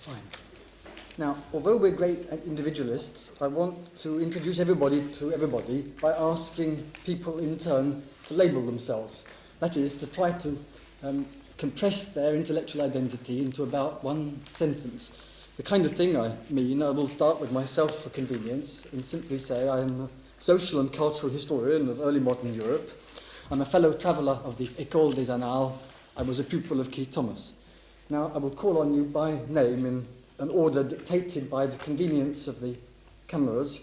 Fine. Now, although we're great individualists, I want to introduce everybody to everybody by asking people in turn to label themselves. That is, to try to compress their intellectual identity into about one sentence. The kind of thing I mean, I will start with myself for convenience and simply say I am a social and cultural historian of early modern Europe. I'm a fellow traveller of the École des Annales. I was a pupil of Keith Thomas. Now, I will call on you by name in an order dictated by the convenience of the cameras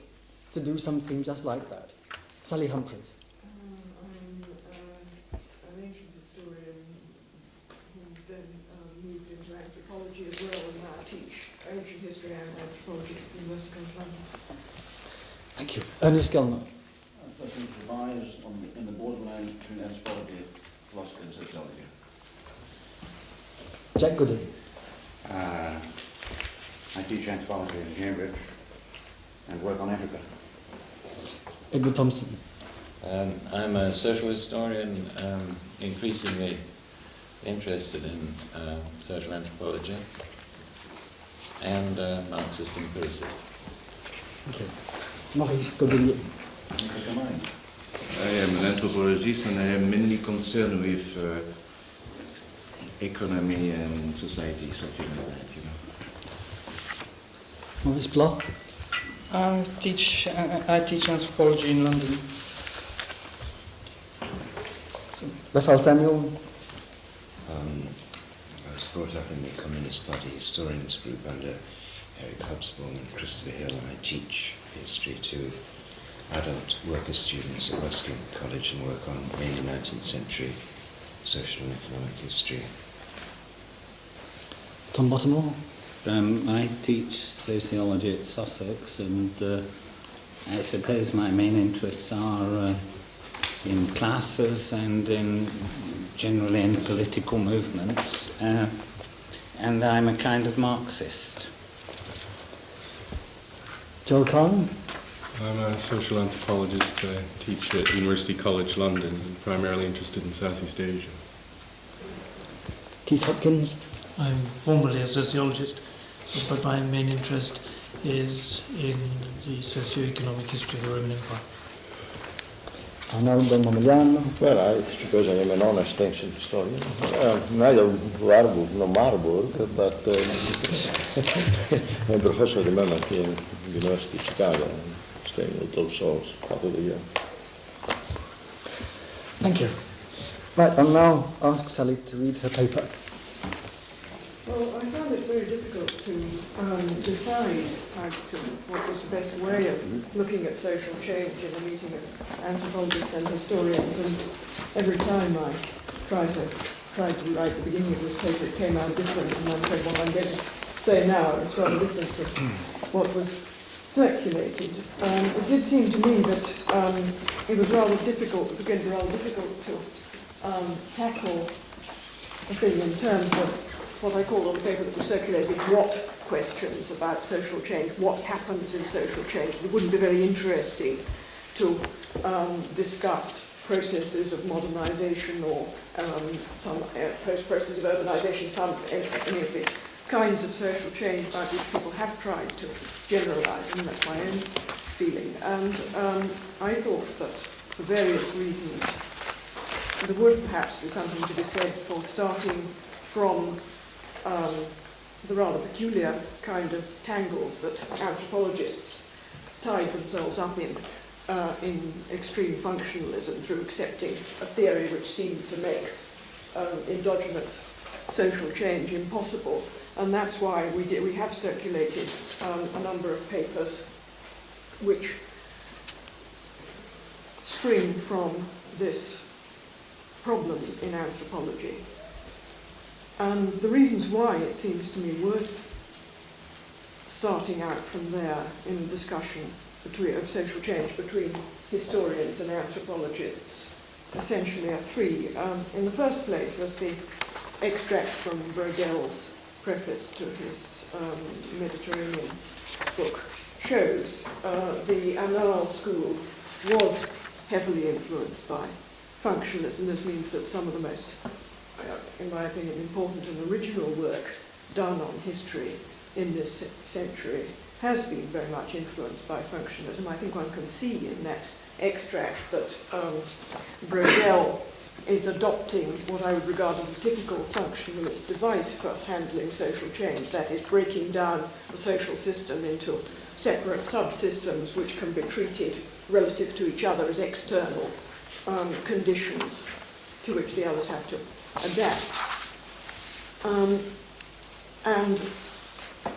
to do something just like that. Sally Humphreys. I'm an ancient historian who then moved into anthropology as well, and now teach ancient history and anthropology at the University of London. Thank you. Ernest Gellner. A person who survives in the borderlands between anthropology, philosophy and sociology. Jack Gooding. I teach anthropology in Cambridge and work on Africa. Edward Thompson. I'm a social historian, increasingly interested in social anthropology and Marxist empiricist. Thank you. Maurice Godelier. I am an anthropologist and I am mainly concerned with economy and society, something like that, you know. Maurice Bloch. I teach anthropology in London. Raphael Samuel. I was brought up in the Communist Party Historians Group under Eric Hobsbawm and Christopher Hill, and I teach history to adult worker students at Ruskin College and work on mainly 19th century social and economic history. Tom Bottomore. I teach sociology at Sussex, and I suppose my main interests are in classes and generally in political movements, and I'm a kind of Marxist. Joel Kahn. I'm a social anthropologist. I teach at University College London, and primarily interested in Southeast Asia. Keith Hopkins. I'm formerly a sociologist, but my main interest is in the socio-economic history of the Roman Empire. Arnaldo Mamigliano. Well, I suppose I am a non-extension historian. Neither Marburg, but I'm a professor at the moment here in the University of Chicago, and staying with those souls part of the year. Thank you. Right, I'll now ask Sally to read her paper. Well, I found it very difficult to decide what was the best way of looking at social change in a meeting of anthropologists and historians, and every time I tried to write the beginning of this paper, it came out different, and I said, what I'm going to say now is rather different to what was circulated. It did seem to me that it was rather difficult to tackle the thing in terms of what I called on the paper that was circulated, what questions about social change, what happens in social change. It wouldn't be very interesting to discuss processes of modernisation or some process of urbanisation, any of the kinds of social change about which people have tried to generalise, and that's my own feeling. And I thought that for various reasons there would perhaps be something to be said for starting from the rather peculiar kind of tangles that anthropologists tied themselves up in extreme functionalism through accepting a theory which seemed to make endogenous social change impossible. And that's why we have circulated a number of papers which spring from this problem in anthropology. And the reasons why it seems to me worth starting out from there in a discussion of social change between historians and anthropologists essentially are three. In the first place, as the extract from Brodel's preface to his Mediterranean book shows, the Annales school was heavily influenced by functionalism. This means that some of the most, in my opinion, important and original work done on history in this century has been very much influenced by functionalism. I think one can see in that extract that Brodel is adopting what I would regard as a typical functionalist device for handling social change, that is, breaking down the social system into separate subsystems which can be treated relative to each other as external conditions to which the others have to adapt. And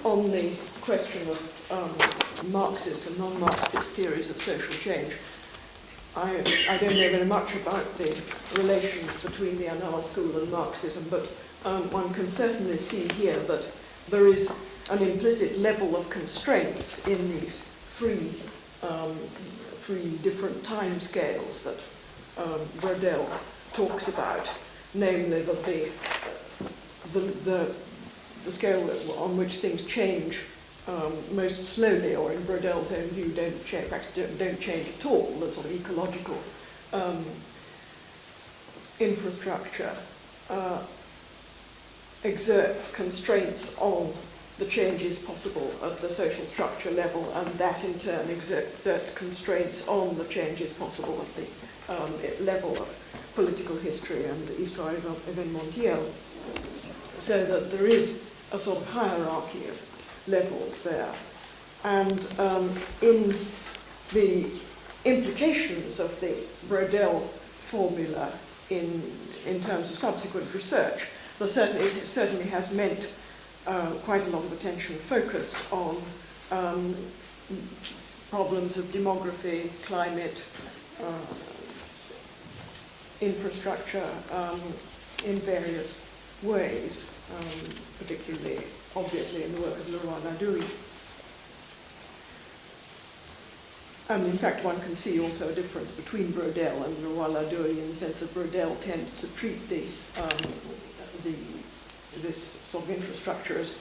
on the question of Marxist and non-Marxist theories of social change, I don't know very much about the relations between the Annales school and Marxism, but one can certainly see here that there is an implicit level of constraints in these three different time scales that Brodel talks about, namely that the scale on which things change most slowly, or in Brodel's own view, don't change at all, the sort of ecological infrastructure exerts constraints on the changes possible at the social structure level, and that in turn exerts constraints on the changes possible at the level of political history and histoire événementielle, so that there is a sort of hierarchy of levels there. And in the implications of the Brodel formula in terms of subsequent research, it certainly has meant quite a lot of attention focused on problems of demography, climate, infrastructure in various ways, particularly obviously in the work of Leroy-Ladurie. And in fact, one can see also a difference between Brodel and Leroy-Ladurie in the sense that Brodel tends to treat this sort of infrastructure as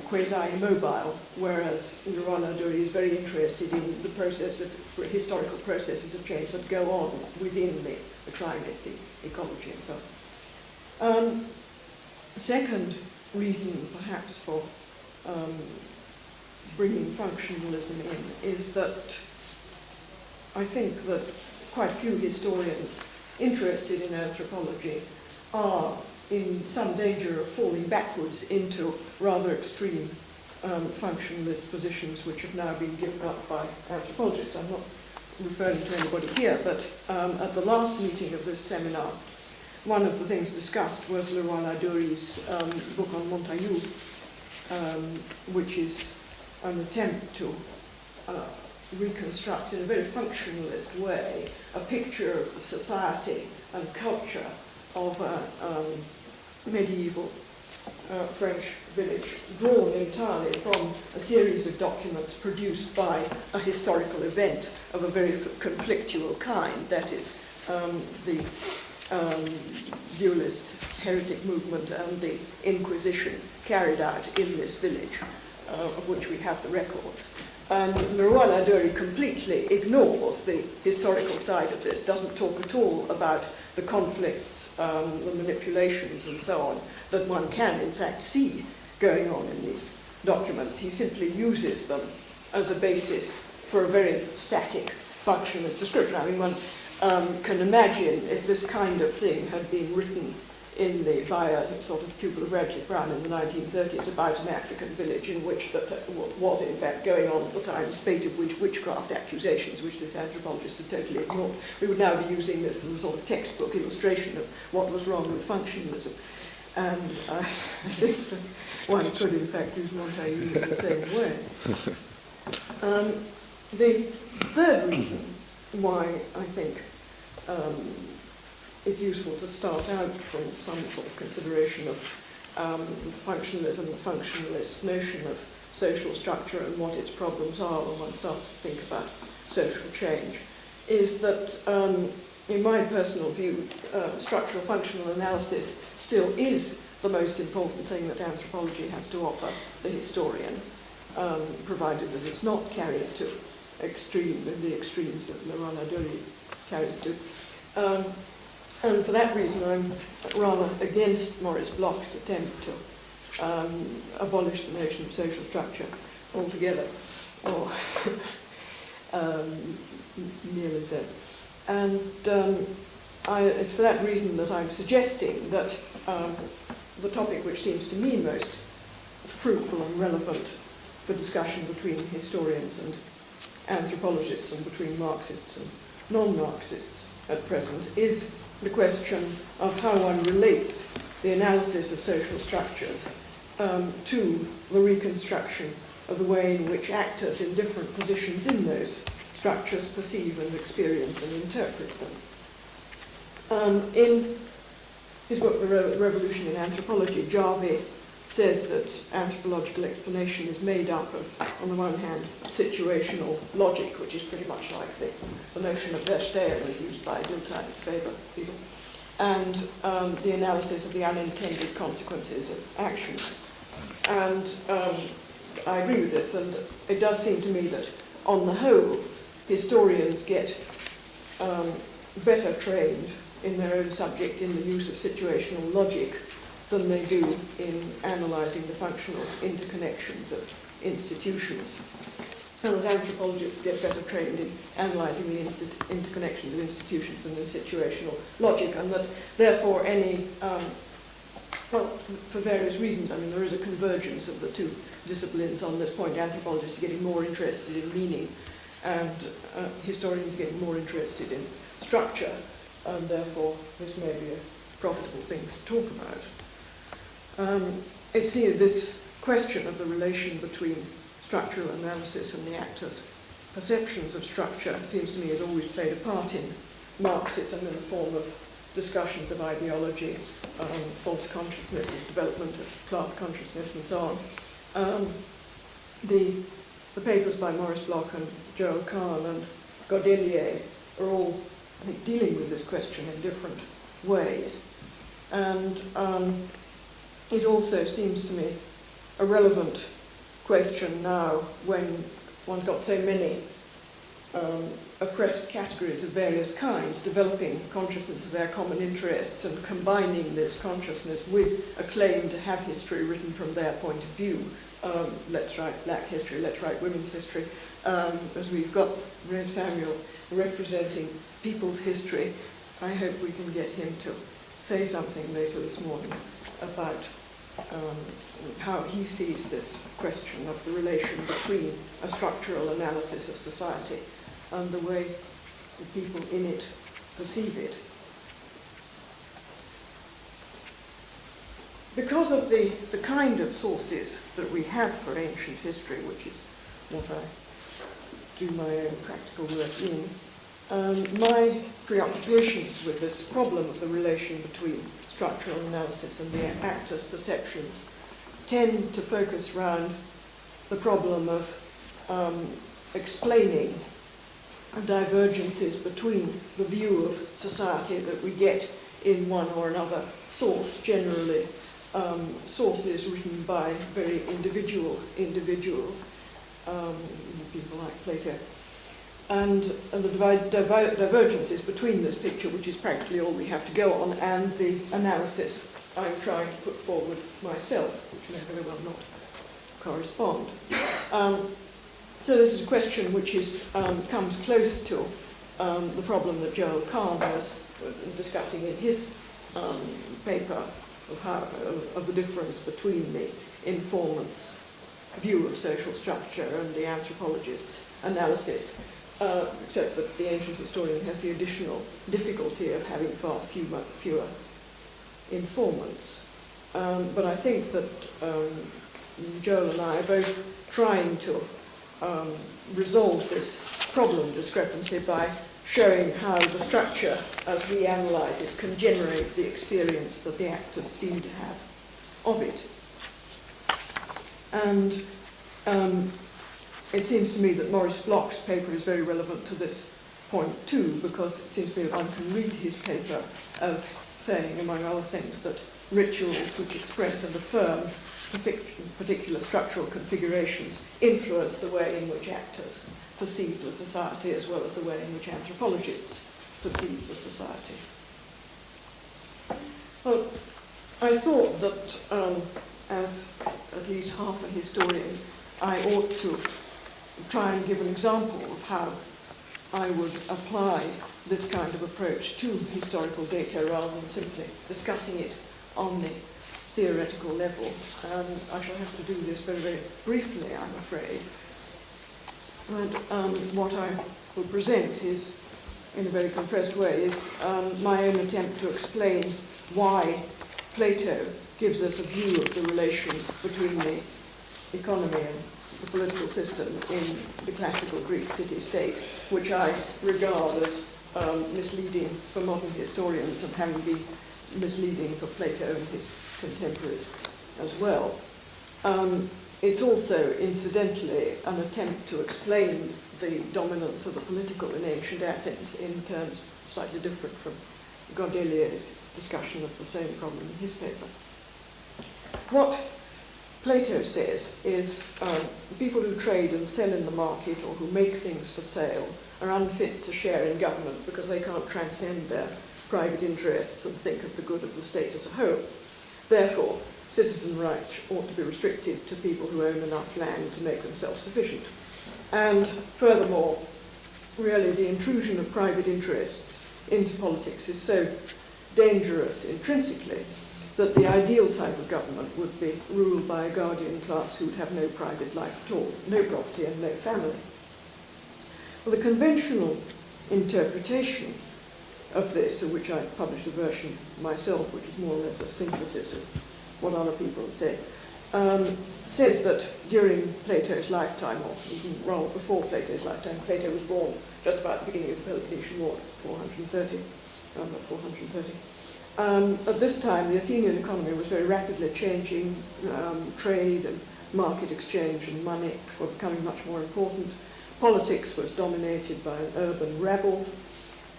quasi-immobile, whereas Leroy-Ladurie is very interested in the process of historical processes of change that go on within the climate, the ecology, and so on. Second reason, perhaps, for bringing functionalism in is that I think that quite a few historians interested in anthropology are in some danger of falling backwards into rather extreme functionalist positions which have now been given up by anthropologists. I'm not referring to anybody here, but at the last meeting of this seminar, one of the things discussed was Leroy-Ladurie's book on Montaillou, which is an attempt to reconstruct in a very functionalist way a picture of society and culture of a medieval French village, drawn entirely from a series of documents produced by a historical event of a very conflictual kind, that is, the dualist heretic movement and the Inquisition carried out in this village, of which we have the records. And Leroy-Ladurie completely ignores the historical side of this, doesn't talk at all about the conflicts, the manipulations and so on that one can in fact see going on in these documents. He simply uses them as a basis for a very static functionalist description. I mean, one can imagine if this kind of thing had been written by a sort of pupil of Radcliffe Brown in the 1930s about an African village in which that was in fact going on at the time, spate of witchcraft accusations, which this anthropologist had totally ignored. We would now be using this as a sort of textbook illustration of what was wrong with functionalism. And I think that one could in fact use Montaillou in the same way. The third reason why I think it's useful to start out from some sort of consideration of functionalism, the functionalist notion of social structure and what its problems are when one starts to think about social change, is that, in my personal view, structural functional analysis still is the most important thing that anthropology has to offer the historian, provided that it's not carried to the extremes that Leroy-Ladurie carried to. And for that reason, I'm rather against Maurice Bloch's attempt to abolish the notion of social structure altogether, or nearly so. And it's for that reason that I'm suggesting that the topic which seems to me most fruitful and relevant for discussion between historians and anthropologists and between Marxists and non-Marxists at present is the question of how one relates the analysis of social structures to the reconstruction of the way in which actors in different positions in those structures perceive and experience and interpret them. In his book, The Revolution in Anthropology, Jarvie says that anthropological explanation is made up of, on the one hand, situational logic, which is pretty much like the notion of Verstehen as used by Dilthey Weber people, and the analysis of the unintended consequences of actions. And I agree with this, and it does seem to me that, on the whole, historians get better trained in their own subject in the use of situational logic than they do in analysing the functional interconnections of institutions. And that anthropologists get better trained in analysing the interconnections of institutions than in situational logic, and that therefore any, well, for various reasons, I mean, there is a convergence of the two disciplines on this point. Anthropologists are getting more interested in meaning, and historians are getting more interested in structure, and therefore this may be a profitable thing to talk about. It's this question of the relation between structural analysis and the actor's perceptions of structure, it seems to me, has always played a part in Marxism in the form of discussions of ideology, false consciousness, development of class consciousness, and so on. The papers by Maurice Bloch and Joel Kahn and Godelier are all, I think, dealing with this question in different ways. And it also seems to me a relevant question now when one's got so many oppressed categories of various kinds developing consciousness of their common interests and combining this consciousness with a claim to have history written from their point of view. Let's write black history, let's write women's history. As we've got Rev Samuel representing people's history, I hope we can get him to say something later this morning about how he sees this question of the relation between a structural analysis of society and the way the people in it perceive it. Because of the kind of sources that we have for ancient history, which is what I do my own practical work in, my preoccupations with this problem of the relation between structural analysis and the actor's perceptions tend to focus around the problem of explaining divergences between the view of society that we get in one or another source, generally sources written by very individuals, people like Plato, and the divergences between this picture, which is practically all we have to go on, and the analysis I'm trying to put forward myself, which may very well not correspond. So this is a question which is, comes close to the problem that Joel Kahn was discussing in his paper of the difference between the informant's view of social structure and the anthropologist's analysis, except that the ancient historian has the additional difficulty of having far fewer informants. But I think that Joel and I are both trying to resolve this problem discrepancy by showing how the structure, as we analyse it, can generate the experience that the actors seem to have of it. And it seems to me that Maurice Bloch's paper is very relevant to this point too, because it seems to me that one can read his paper as saying, among other things, that rituals which express and affirm particular structural configurations influence the way in which actors perceive the society as well as the way in which anthropologists perceive the society. Well, I thought that as at least half a historian, I ought to try and give an example of how I would apply this kind of approach to historical data rather than simply discussing it on the theoretical level. I shall have to do this very, very briefly, I'm afraid. And what I will present is, in a very compressed way, is my own attempt to explain why Plato gives us a view of the relation between the economy and the political system in the classical Greek city-state, which I regard as misleading for modern historians and having been misleading for Plato and his contemporaries as well. It's also, incidentally, an attempt to explain the dominance of the political in ancient Athens in terms slightly different from Gordelier's discussion of the same problem in his paper. What Plato says is people who trade and sell in the market or who make things for sale are unfit to share in government because they can't transcend their private interests and think of the good of the state as a whole. Therefore, citizen rights ought to be restricted to people who own enough land to make them self-sufficient. And furthermore, really the intrusion of private interests into politics is so dangerous intrinsically that the ideal type of government would be ruled by a guardian class who would have no private life at all, no property and no family. Well, the conventional interpretation of this, of which I published a version myself, which is more or less a synthesis of what other people say, says that during Plato's lifetime, or even rather before Plato's lifetime, Plato was born just about the beginning of the Peloponnesian War, 430, around about 430. At this time, the Athenian economy was very rapidly changing. Trade and market exchange and money were becoming much more important. Politics was dominated by an urban rabble.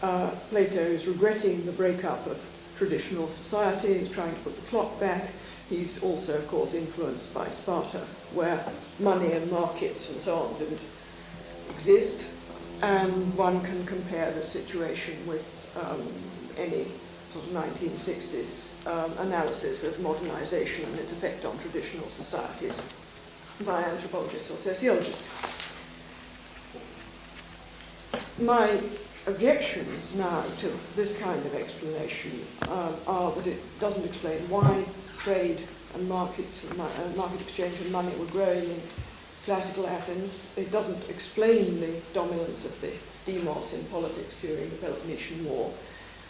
Plato is regretting the breakup of traditional society. He's trying to put the clock back. He's also, of course, influenced by Sparta, where money and markets and so on didn't exist. And one can compare the situation with any sort of 1960s analysis of modernization and its effect on traditional societies by anthropologists or sociologists. My objections now to this kind of explanation are that it doesn't explain why trade and markets and market exchange and money were growing in classical Athens. It doesn't explain the dominance of the demos in politics during the Peloponnesian War.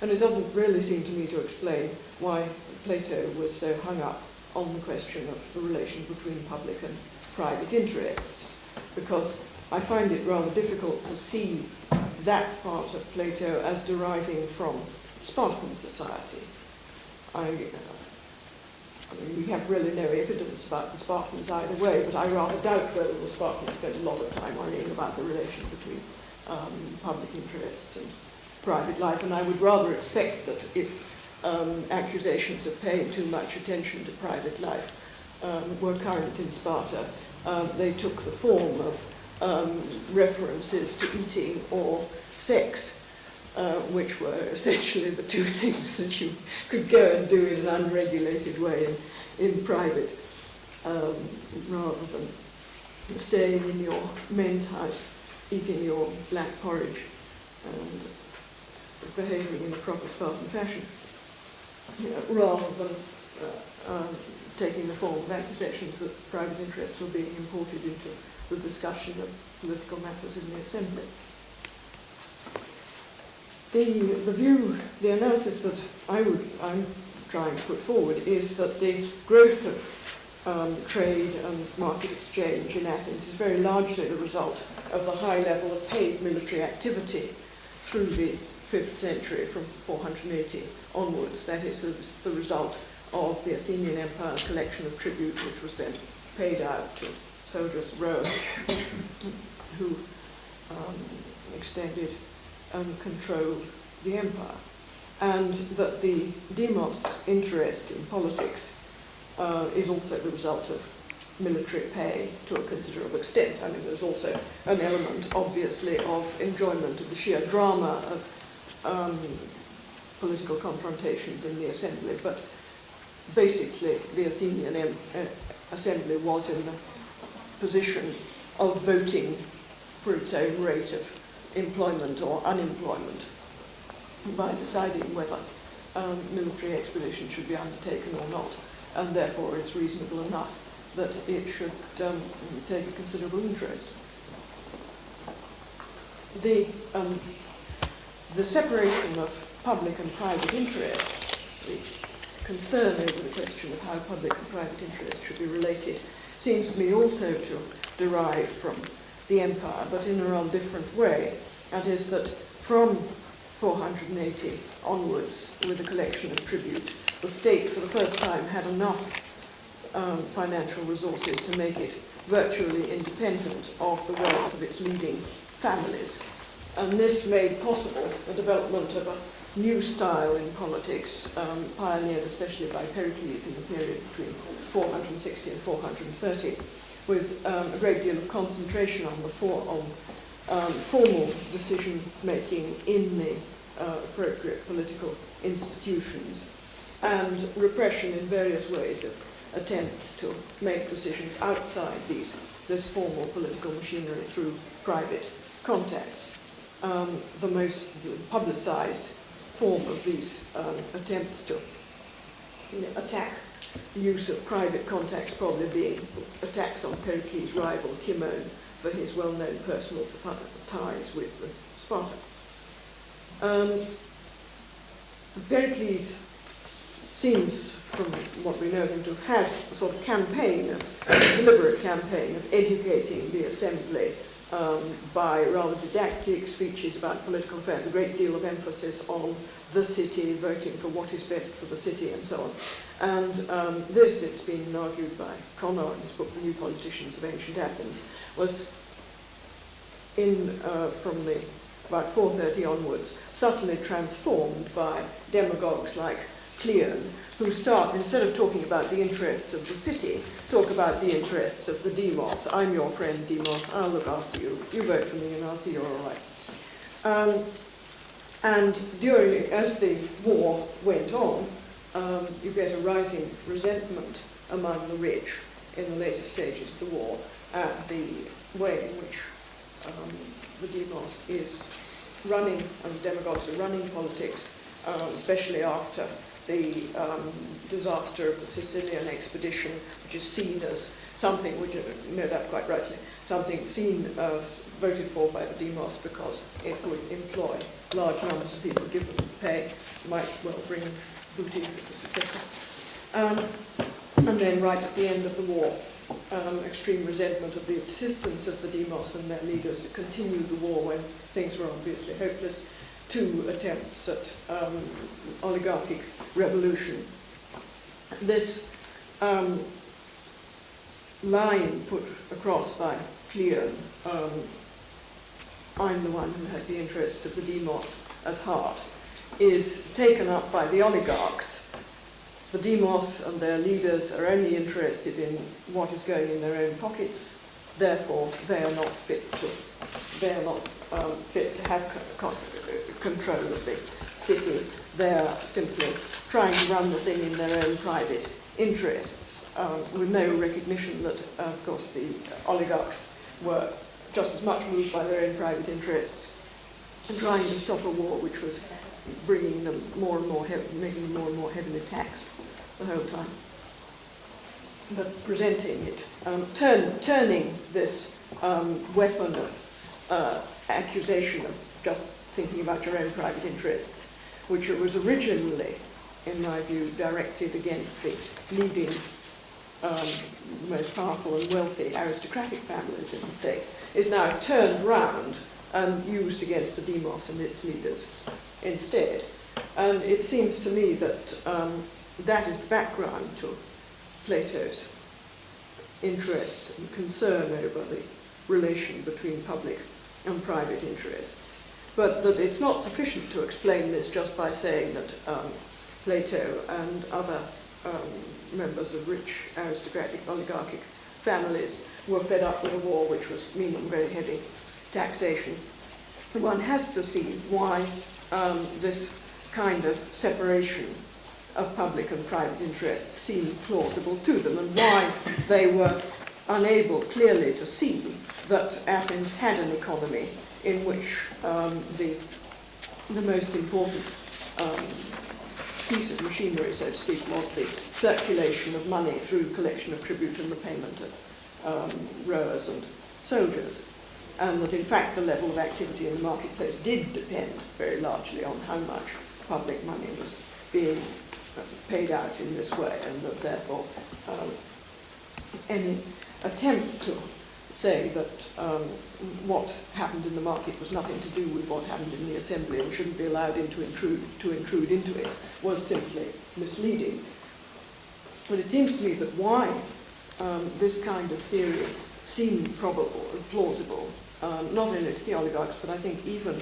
And it doesn't really seem to me to explain why Plato was so hung up on the question of the relation between public and private interests, because I find it rather difficult to see that part of Plato as deriving from Spartan society. I mean, we have really no evidence about the Spartans either way, but I rather doubt whether the Spartans spent a lot of time worrying about the relation between public interests and private life, and I would rather expect that if accusations of paying too much attention to private life were current in Sparta, they took the form of references to eating or sex, which were essentially the two things that you could go and do in an unregulated way in private, rather than staying in your men's house, eating your black porridge and behaving in a proper Spartan fashion, rather than taking the form of accusations that private interests were being imported into the discussion of political matters in the assembly. The analysis that I'm trying to put forward is that the growth of trade and market exchange in Athens is very largely the result of the high level of paid military activity through the 5th century, from 480 onwards. That is the result of the Athenian Empire's collection of tribute, which was then paid out to soldiers of Rome who extended and controlled the empire. And that the demos interest in politics is also the result of military pay to a considerable extent. I mean, there's also an element, obviously, of enjoyment of the sheer drama of political confrontations in the assembly, but basically the Athenian assembly was in the position of voting for its own rate of employment or unemployment by deciding whether military expedition should be undertaken or not, and therefore it's reasonable enough that it should take a considerable interest. The separation of public and private interests, the concern over the question of how public and private interests should be related, seems to me also to derive from the empire, but in a rather different way. That is that from 480 onwards, with the collection of tribute, the state for the first time had enough financial resources to make it virtually independent of the wealth of its leading families. And this made possible the development of a new style in politics, pioneered especially by Pericles in the period between 460 and 430, with a great deal of concentration on the formal decision-making in the appropriate political institutions, and repression in various ways of attempts to make decisions outside this formal political machinery through private contacts. The most publicized form of these attempts to attack the use of private contacts probably being attacks on Pericles' rival Cimon for his well-known personal ties with Sparta. Pericles seems, from what we know him to have had, a sort of campaign, a deliberate campaign of educating the assembly by rather didactic speeches about political affairs, a great deal of emphasis on the city, voting for what is best for the city, and so on. And this, it's been argued by Connor in his book, The New Politicians of Ancient Athens, was from about 430 onwards, subtly transformed by demagogues like Cleon, who start, instead of talking about the interests of the city, talk about the interests of the demos. I'm your friend, Demos, I'll look after you. You vote for me and I'll see you're all right. And as the war went on, you get a rising resentment among the rich in the later stages of the war at the way in which the demos is running, and demagogues are running politics, especially after the disaster of the Sicilian expedition, which is seen as something, which you know that quite rightly, something seen as voted for by the demos because it would employ large numbers of people, give them pay, might well bring booty if it was successful. And then right at the end of the war, extreme resentment of the insistence of the demos and their leaders to continue the war when things were obviously hopeless, to attempts at oligarchic revolution. This line put across by Cleon, I'm the one who has the interests of the demos at heart, is taken up by the oligarchs. The demos and their leaders are only interested in what is going in their own pockets, therefore they are not fit to have control of the city. They are simply trying to run the thing in their own private interests, with no recognition that, of course, the oligarchs were just as much moved by their own private interests and trying to stop a war which was bringing them more and more, making them more and more heavily taxed the whole time. But presenting it, turning this weapon of accusation of just thinking about your own private interests, which was originally, in my view, directed against the leading, most powerful and wealthy aristocratic families in the state, is now turned round and used against the demos and its leaders instead. And it seems to me that that is the background to Plato's interest and concern over the relation between public and private interests. But that it's not sufficient to explain this just by saying that Plato and other members of rich aristocratic oligarchic families were fed up with a war which was meaning very heavy taxation. One has to see why this kind of separation of public and private interests seemed plausible to them, and why they were unable clearly to see that Athens had an economy in which the most important piece of machinery, so to speak, was the circulation of money through collection of tribute and repayment of rowers and soldiers, and that in fact the level of activity in the marketplace did depend very largely on how much public money was being paid out in this way, and that therefore any attempt to say that what happened in the market was nothing to do with what happened in the assembly and shouldn't be allowed to intrude into it was simply misleading. But it seems to me that why this kind of theory seemed probable and plausible, not only to the oligarchs, but I think even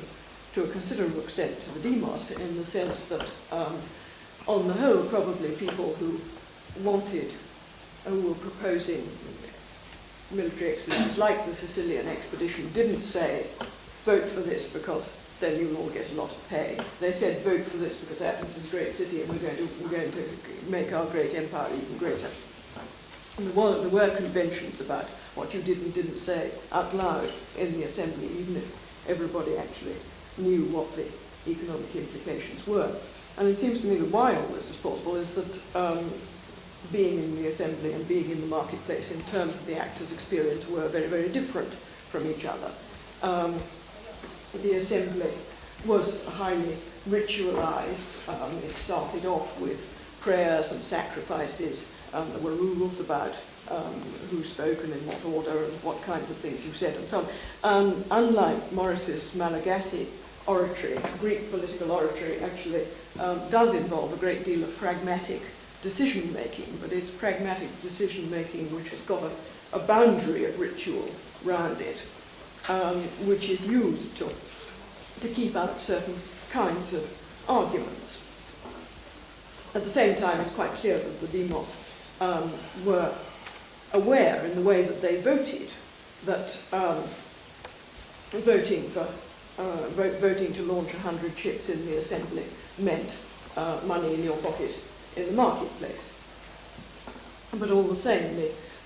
to a considerable extent to the demos, in the sense that on the whole probably people who were proposing military expeditions like the Sicilian expedition didn't say, vote for this because then you'll all get a lot of pay. They said, vote for this because Athens is a great city and we're going to make our great empire even greater. And there were conventions about what you did and didn't say out loud in the assembly, even if everybody actually knew what the economic implications were. And it seems to me that why all this is possible is that being in the assembly and being in the marketplace in terms of the actors' experience were very, very different from each other. The assembly was highly ritualized. It started off with prayers and sacrifices. There were rules about who spoke and in what order and what kinds of things you said and so on. Unlike Morris's Malagasy oratory, Greek political oratory actually does involve a great deal of pragmatic decision-making, but it's pragmatic decision-making which has got a boundary of ritual round it, which is used to keep out certain kinds of arguments. At the same time, it's quite clear that the demos were aware in the way that they voted that voting to launch 100 ships in the assembly meant money in your pocket in the marketplace. But all the same,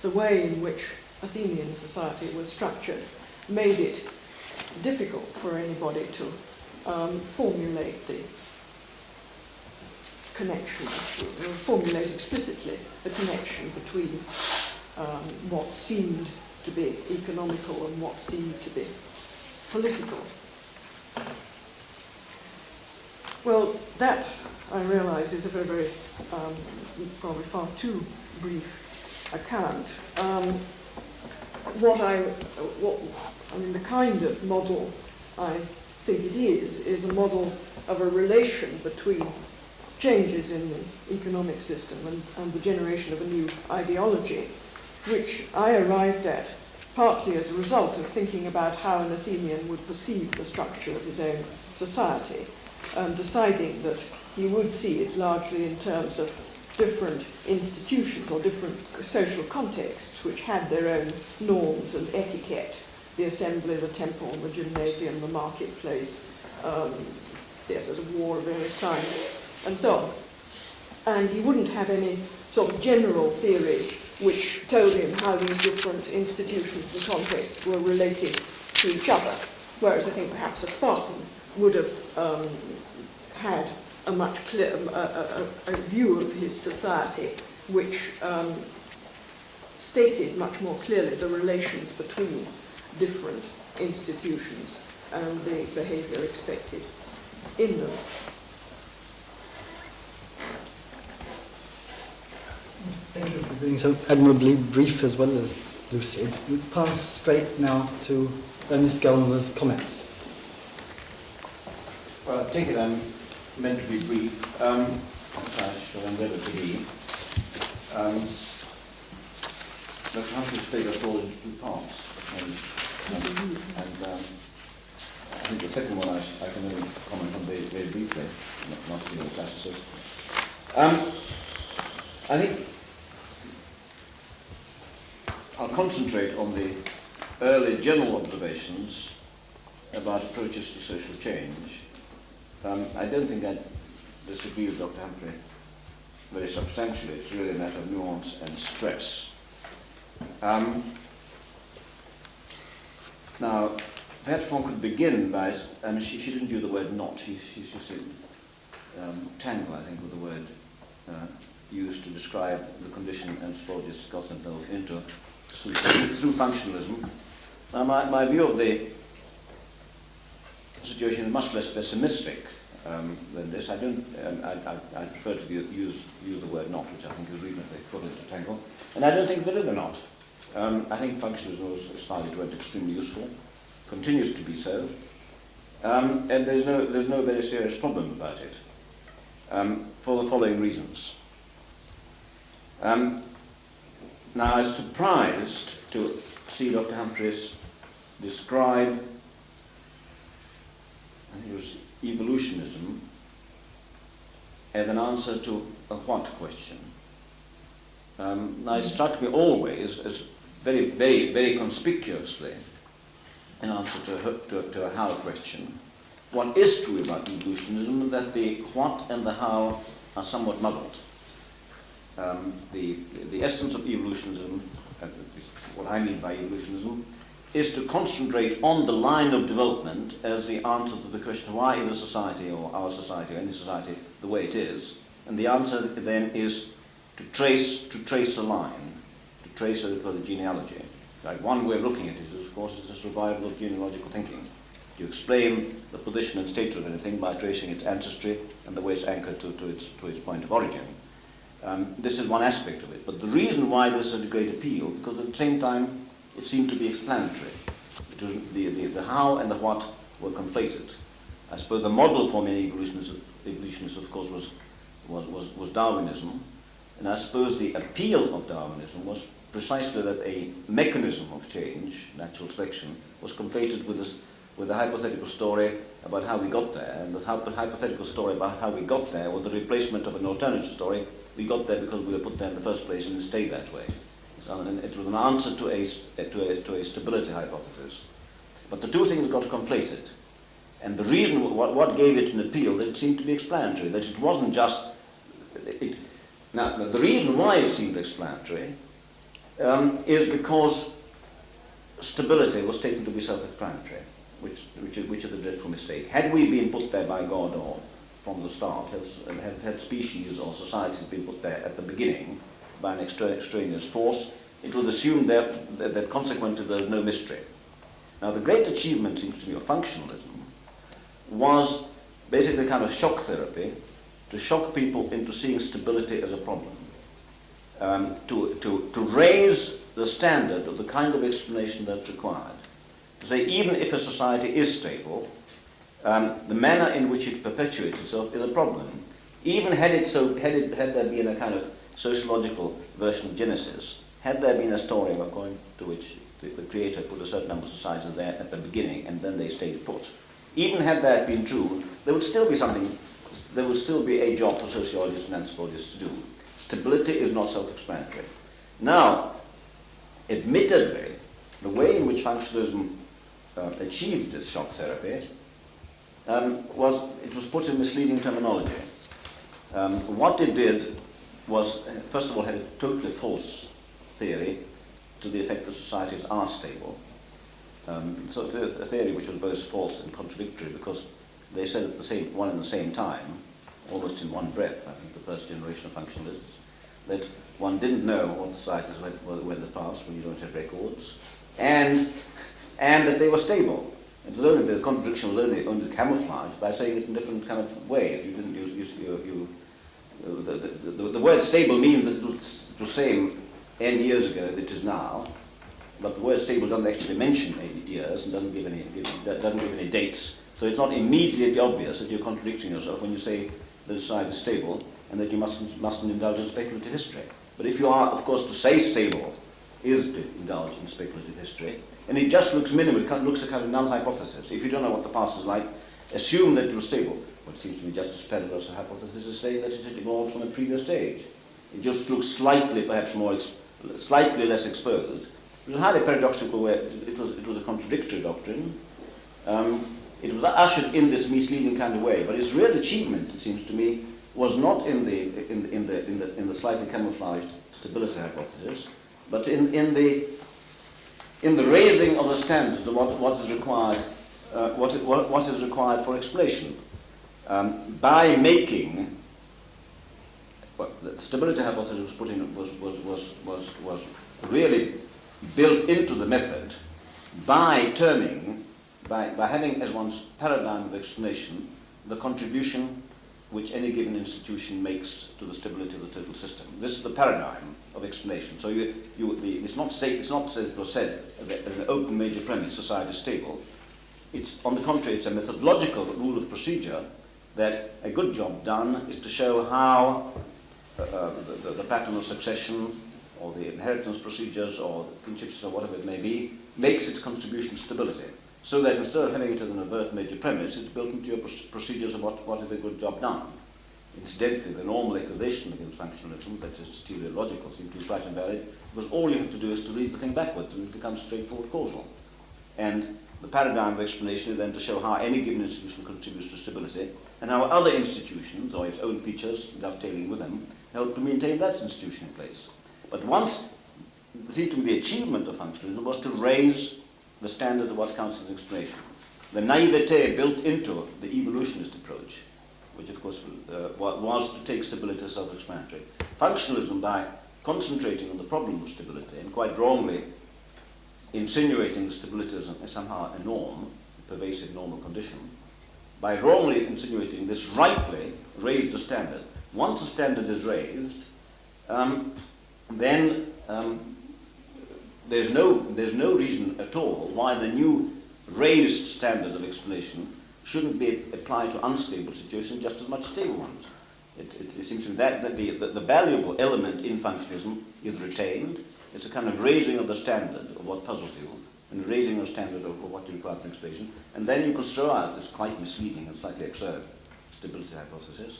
the way in which Athenian society was structured made it difficult for anybody to formulate the connection, formulate explicitly the connection between what seemed to be economical and what seemed to be political. Well, that, I realise, is a very, very, probably far too brief account. The kind of model I think it is a model of a relation between changes in the economic system and the generation of a new ideology, which I arrived at partly as a result of thinking about how an Athenian would perceive the structure of his own society, deciding that he would see it largely in terms of different institutions or different social contexts which had their own norms and etiquette: the assembly, the temple, the gymnasium, the marketplace, theatres of war of various kinds, and so on. And he wouldn't have any sort of general theory which told him how these different institutions and contexts were relating to each other, whereas I think perhaps a Spartan would have had a much clearer a view of his society which stated much more clearly the relations between different institutions and the behaviour expected in them. Thank you for being so admirably brief as well as lucid. We pass straight now to Ernest Gellner's comments. Well, I take it I'm meant to be brief. I shall endeavour to be. The Humphrey's figure falls into two parts. And I think the second one I can only comment on very, very briefly, not to be a classicist. I think I'll concentrate on the early general observations about approaches to social change. I don't think I disagree with Dr. Humphrey very substantially. It's really a matter of nuance and stress. Now, perhaps one could begin by, she didn't use the word not, she said tangle, I think, with the word used to describe the condition anthropologists got themselves into through functionalism. Now, my view of the situation is much less pessimistic than this. I prefer to use the word not, which I think is reasonably put into tangle. And I don't think there is a not. I think functionalism was, as far as it went, extremely useful, continues to be so, and there's no very serious problem about it, for the following reasons. Now, I was surprised to see Dr. Humphreys describe, I think it was evolutionism, as an answer to a what question. Now, it struck me always as very, very, very conspicuously an answer to a how question. What is true about evolutionism is that the what and the how are somewhat muddled. The essence of evolutionism, what I mean by evolutionism, is to concentrate on the line of development as the answer to the question, why is a society or our society or any society the way it is? And the answer then is to trace a line, to trace the genealogy. Right? One way of looking at it is, of course, it's a survival of genealogical thinking. You explain the position and status of anything by tracing its ancestry and the way it's anchored to its point of origin. This is one aspect of it. But the reason why this is a great appeal, because at the same time, it seemed to be explanatory. It was the how and the what were conflated. I suppose the model for many evolutionists, of course, was Darwinism. And I suppose the appeal of Darwinism was precisely that a mechanism of change, natural selection, was conflated with a hypothetical story about how we got there. And the hypothetical story about how we got there was the replacement of an alternative story. We got there because we were put there in the first place and it stayed that way. So, and it was an answer to a stability hypothesis. But the two things got conflated. And the reason, what gave it an appeal, that it seemed to be explanatory, that it wasn't just... Now, the reason why it seemed explanatory is because stability was taken to be self-explanatory, which is a dreadful mistake. Had we been put there by God or from the start, had species or societies been put there at the beginning by an extraneous force, it was assumed that consequently there is no mystery. Now, the great achievement, seems to me, of functionalism was basically a kind of shock therapy to shock people into seeing stability as a problem, to raise the standard of the kind of explanation that's required. To say, even if a society is stable, the manner in which it perpetuates itself is a problem. Even had there been a kind of sociological version of Genesis, had there been a story according to which the Creator put a certain number of societies there at the beginning and then they stayed put, even had that been true, there would still be a job for sociologists and anthropologists to do. Stability is not self-explanatory. Now, admittedly, the way in which functionalism achieved this shock therapy was put in misleading terminology. What it did was, first of all, had a totally false theory to the effect that societies are stable. So a theory which was both false and contradictory, because they said at the same time, almost in one breath, I think the first generation of functionalists, that one didn't know what the societies were in the past when you don't have records, and that they were stable. It was only the contradiction was only camouflaged by saying it in different kind of ways. You didn't use the word stable means that it was the same n years ago that it is now, but the word stable doesn't actually mention any years and doesn't give any dates. So it's not immediately obvious that you're contradicting yourself when you say that the society is stable and that you mustn't indulge in speculative history. But if you are, of course, to say stable is to indulge in speculative history, and it just looks minimal, it looks a kind of null hypothesis. If you don't know what the past is like, assume that it was stable. What seems to me just as perilous a hypothesis is saying that it had evolved from a previous stage. It just looks slightly, perhaps slightly less exposed. It was a highly paradoxical way. It was a contradictory doctrine. It was ushered in this misleading kind of way. But its real achievement, it seems to me, was not in the slightly camouflaged stability hypothesis, but in the raising of the standard of what is required, what is required for explanation, by making. Well, the stability hypothesis was really built into the method by having as one's paradigm of explanation the contribution which any given institution makes to the stability of the total system. This is the paradigm of explanation. So it's not said that an open major premise, society is stable. It's, on the contrary, it's a methodological rule of procedure that a good job done is to show how the pattern of succession or the inheritance procedures or the kinship or whatever it may be makes its contribution to stability. So that instead of having it as an overt major premise, it's built into your procedures of what is a good job done. Incidentally, the normal accusation against functionalism, that is teleological, seems to be quite invalid, because all you have to do is to read the thing backwards and it becomes straightforward causal. And the paradigm of explanation is then to show how any given institution contributes to stability and how other institutions, or its own features, dovetailing with them, help to maintain that institution in place. But once, it seems to me, the achievement of functionalism was to raise the standard of what counts as explanation. The naivete built into the evolutionist approach, which of course was to take stability as self-explanatory. Functionalism, by concentrating on the problem of stability and quite wrongly insinuating stability as somehow a norm, a pervasive normal condition, by wrongly insinuating this, rightly raised the standard. Once the standard is raised, then there's no reason at all why the new raised standard of explanation shouldn't be applied to unstable situations just as much as stable ones. It seems to me that the valuable element in functionalism is retained. It's a kind of raising of the standard of what puzzles you, and raising of the standard of what you require for explanation, and then you can throw out this quite misleading and slightly absurd stability hypothesis,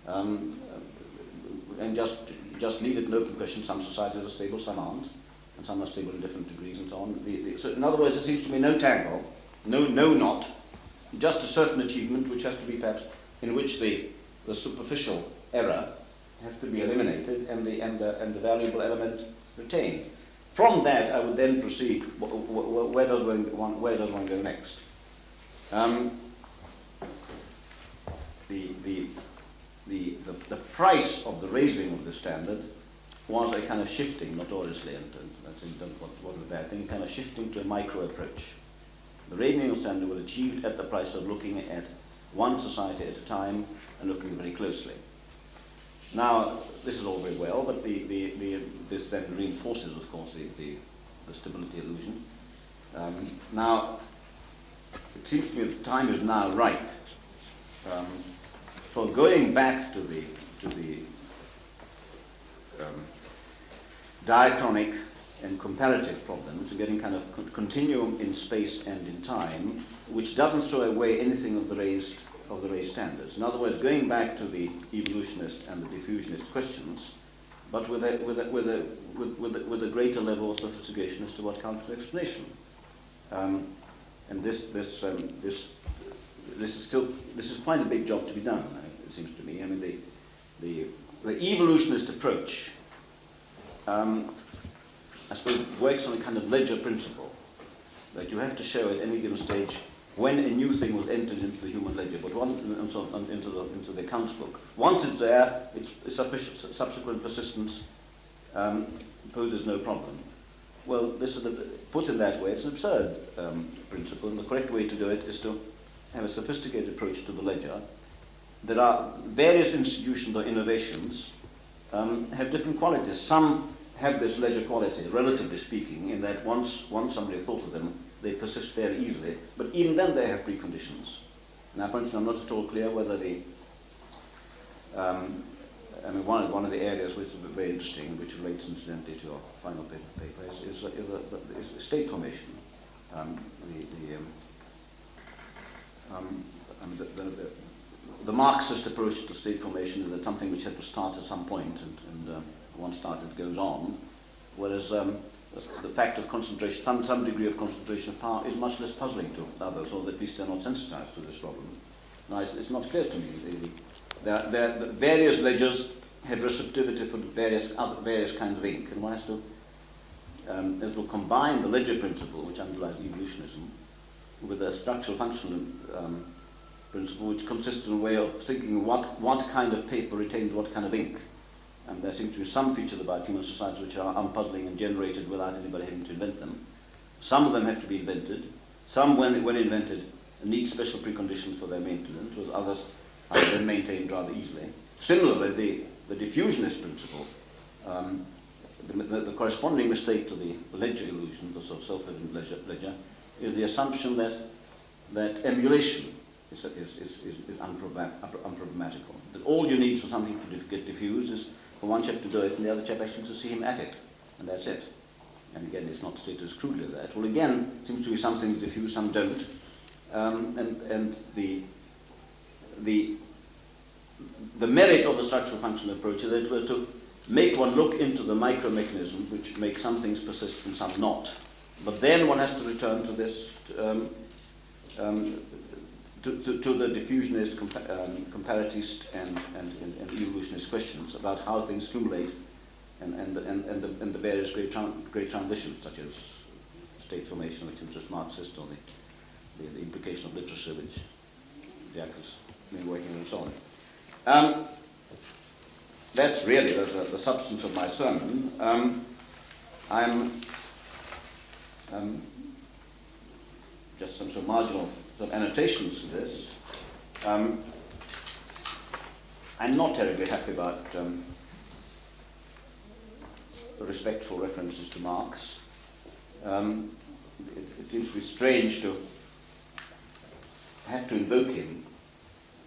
and just leave it an open question. Some societies are stable, some aren't, and some are stable in different degrees and so on. So in other words, there seems to be no tangle, no knot, just a certain achievement which has to be perhaps, in which the superficial error has to be eliminated and the valuable element retained. From that, I would then proceed. Where does one go next? The price of the raising of the standard was a kind of shifting, notoriously, and that wasn't a bad thing, a kind of shifting to a micro approach. The raising of the standard was achieved at the price of looking at one society at a time and looking very closely. Now, this is all very well, but this then reinforces, of course, the stability illusion. Now, it seems to me that the time is now right for going back to the diachronic and comparative problems, and getting kind of continuum in space and in time, which doesn't throw away anything of the raised standards. In other words, going back to the evolutionist and the diffusionist questions, but with a greater level of sophistication as to what counts as explanation. And this is quite a big job to be done, it seems to me. I mean, the evolutionist approach, I suppose, works on a kind of ledger principle, that you have to show at any given stage when a new thing was entered into the human ledger, but into the accounts book. Once it's there, it's sufficient. Subsequent persistence poses no problem. Well, put in that way, it's an absurd principle, and the correct way to do it is to have a sophisticated approach to the ledger. There are various institutions or innovations have different qualities. Some have this ledger quality, relatively speaking, in that once somebody thought of them, they persist very easily, but even then they have preconditions. Now, for instance, I'm not at all clear whether one of the areas which is very interesting, which relates incidentally to your final paper, is state formation. The Marxist approach to state formation is that something which had to start at some point, and once started goes on, whereas the fact of concentration, some degree of concentration of power, is much less puzzling to others, or at least they're not sensitized to this problem. Now, it's not clear to me The various ledgers have receptivity for various kinds of ink, and one has to combine the ledger principle, which underlies evolutionism, with a structural functional principle, which consists in a way of thinking what kind of paper retains what kind of ink. And there seems to be some features about human societies which are unpuzzling and generated without anybody having to invent them. Some of them have to be invented. Some, when invented, need special preconditions for their maintenance, whereas others are then maintained rather easily. Similarly, the diffusionist principle, the corresponding mistake to the ledger illusion, the sort of self-evident ledger, is the assumption that emulation is unproblematical. That all you need for something to get diffused is for one chap to do it and the other chap actually to see him at it, and that's it. And again, it's not stated as crudely that. Well, again, it seems to be some things diffuse, some don't. And the merit of the structural functional approach is that it was to make one look into the micro-mechanisms which make some things persist and some not. But then one has to return to this, to the diffusionist, comparatist, and evolutionist questions about how things accumulate and the various great transitions, such as state formation, which interests Marxists, or the implication of literature, which Jack has been working on, and so on. That's really the substance of my sermon. I'm just some sort of marginal sort of annotations to this. I'm not terribly happy about respectful references to Marx. It seems to be strange to have to invoke him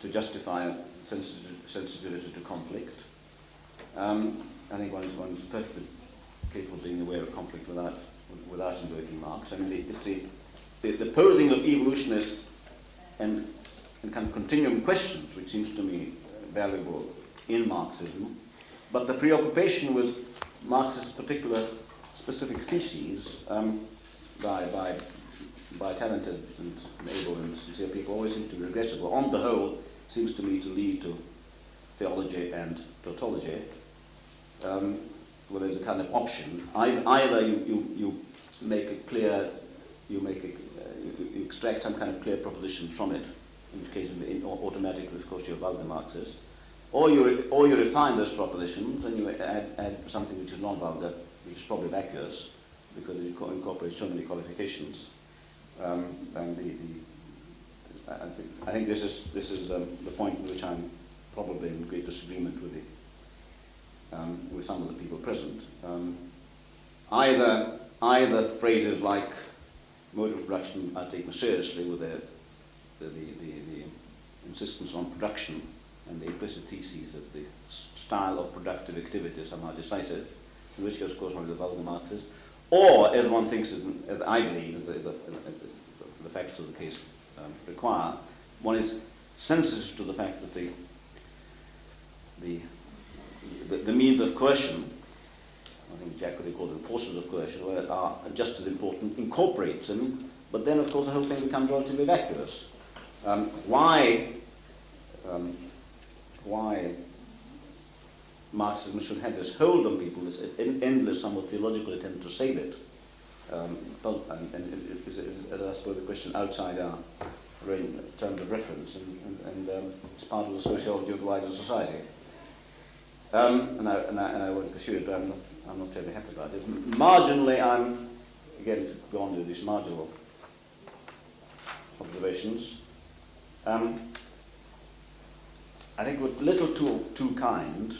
to justify sensitivity to conflict. I think one is perfectly capable of being aware of conflict without invoking Marx. I mean, it's the posing of evolutionist and kind of continuum questions, which seems to me valuable in Marxism, but the preoccupation with Marx's particular specific theses by talented and able and sincere people always seems to be regrettable. On the whole, seems to me to lead to theology and tautology, where there's a kind of option. Either you make a clear, you extract some kind of clear proposition from it, in which case automatically, of course, you're vulgar Marxist, or you refine those propositions and you add something which is non-vulgar, which is probably vacuous, because it incorporates so many qualifications. And I think this is the point in which I'm probably in great disagreement with some of the people present. Either phrases like mode of production are taken seriously with the insistence on production and the implicit theses that the style of productive activity is somehow decisive, in which case, of course, one is a vulgar Marxist, or, as one thinks, as I believe, the facts of the case require, one is sensitive to the fact that the means of coercion, I think Jack could have called them forces of coercion, are just as important, incorporates them, but then, of course, the whole thing becomes relatively vacuous. Why Marxism should have this hold on people, this endless, somewhat theological attempt to save it, and as I suppose the question outside our terms of reference, and it's part of the sociology of the wider society. And I won't pursue it, but I'm not terribly happy about it. Marginally, I'm, again, to go on to these marginal observations, I think we're a little too kind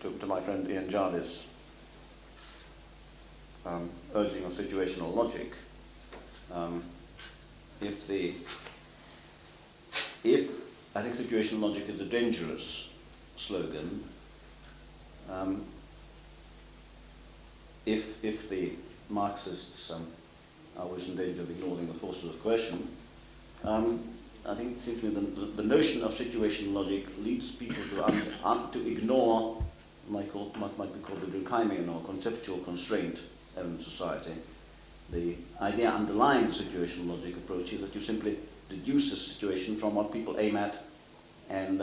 to my friend Ian Jarvis' urging of situational logic. If I think situational logic is a dangerous slogan, if the Marxists are always in danger of ignoring the forces of coercion, I think it seems to me the notion of situational logic leads people to ignore what might be called the Durkheimian or conceptual constraint in society, The idea underlying the situational logic approach is that you simply deduce the situation from what people aim at and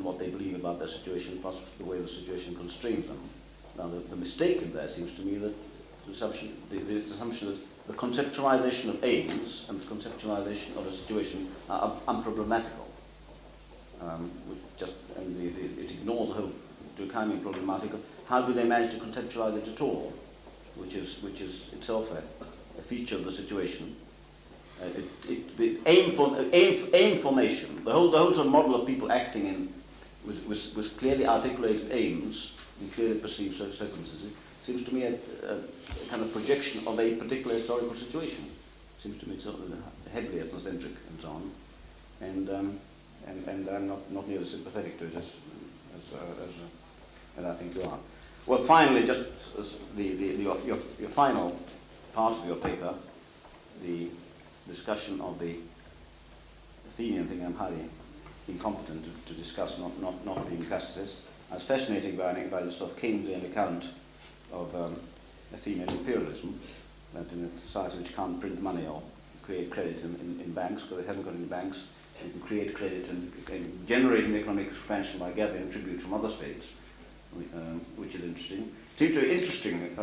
what they believe about their situation, plus the way the situation constrains them. Now, the mistake in there seems to me that the assumption that the conceptualization of aims and the conceptualization of a situation are unproblematical. It ignores the whole Durkheimian problematic of how do they manage to conceptualize it at all, which is itself a feature of the situation. The aim formation, the whole sort of model of people acting in with clearly articulated aims and clearly perceived circumstances, seems to me a kind of projection of a particular historical situation. Seems to me it's heavily ethnocentric and so on, and I'm not nearly sympathetic to it as I think you are. Well, finally, just your final part of your paper, the discussion of the Athenian thing, I'm highly incompetent to discuss, not being a classicist. I was fascinated by the sort of Keynesian account of Athenian imperialism, that in a society which can't print money or create credit in banks, because it hasn't got any banks, you can create credit and generate an economic expansion by gathering tribute from other states, which is interesting. It seems to be an interesting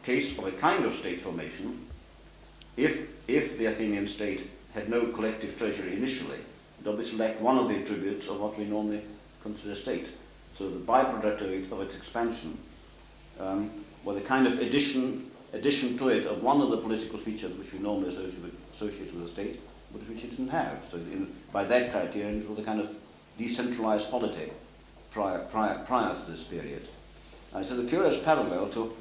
case of a kind of state formation. If the Athenian state had no collective treasury initially, it obviously lacked one of the attributes of what we normally consider state. So the byproduct of its expansion was a kind of addition to it of one of the political features which we normally associate with a state, but which it didn't have. So by that criterion, it was a kind of decentralized polity prior to this period. It's a curious parallel to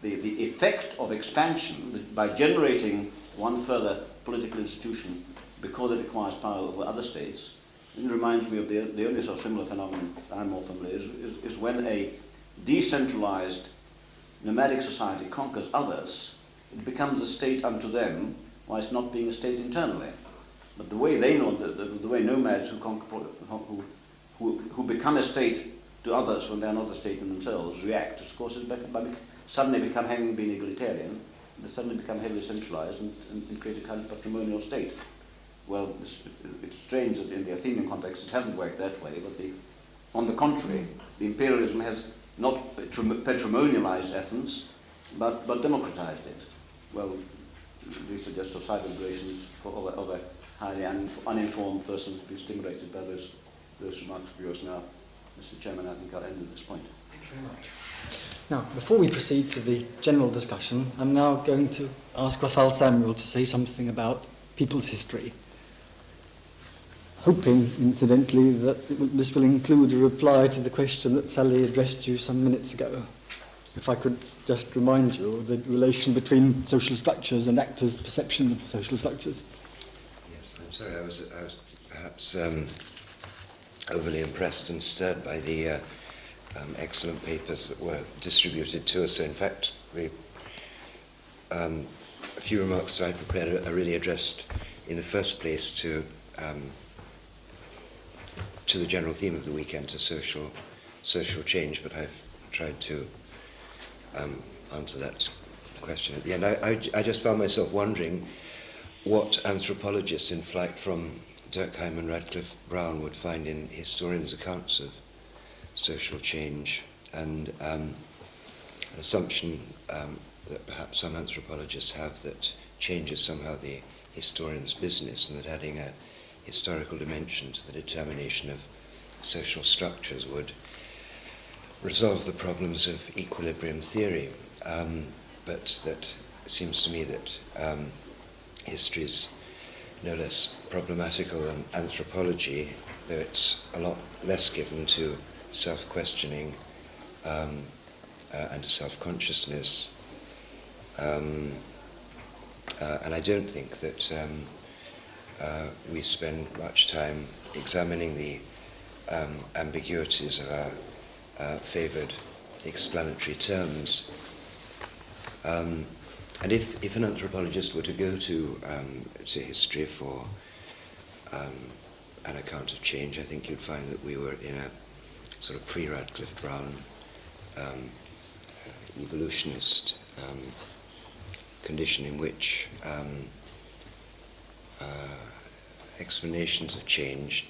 the effect of expansion by generating one further political institution because it acquires power over other states. It reminds me of the only sort of similar phenomenon I'm more familiar is when a decentralized nomadic society conquers others, it becomes a state unto them, whilst not being a state internally. But the way they know, the way nomads who become a state to others when they are not a state in themselves react, of course, is by suddenly having been egalitarian, they suddenly become heavily centralized and create a kind of patrimonial state. Well, it's strange that in the Athenian context it hasn't worked that way, but on the contrary, the imperialism has not patrimonialized Athens, but democratized it. Well, these are just side observations of a highly uninformed person to be stimulated by those remarks of yours now. Mr. Chairman, I think I'll end at this point. Thank you very much. Now, before we proceed to the general discussion, I'm now going to ask Raphael Samuel to say something about people's history, hoping, incidentally, that this will include a reply to the question that Sally addressed you some minutes ago. If I could just remind you of the relation between social structures and actors' perception of social structures. Yes, I'm sorry, I was perhaps overly impressed and stirred by the excellent papers that were distributed to us. So in fact, a few remarks that I've prepared are really addressed in the first place to the general theme of the weekend, to social change, but I've tried to answer that question at the end. I just found myself wondering what anthropologists in flight from Durkheim and Radcliffe Brown would find in historians' accounts of social change, and an assumption that perhaps some anthropologists have that change is somehow the historian's business, and that adding a historical dimension to the determination of social structures would resolve the problems of equilibrium theory. But that it seems to me that history is no less problematical than anthropology, though it's a lot less given to self-questioning and to self-consciousness. And I don't think that we spend much time examining the ambiguities of our favoured explanatory terms. And if an anthropologist were to go to history for an account of change, I think you'd find that we were in a sort of pre-Radcliffe Brown evolutionist condition in which explanations of change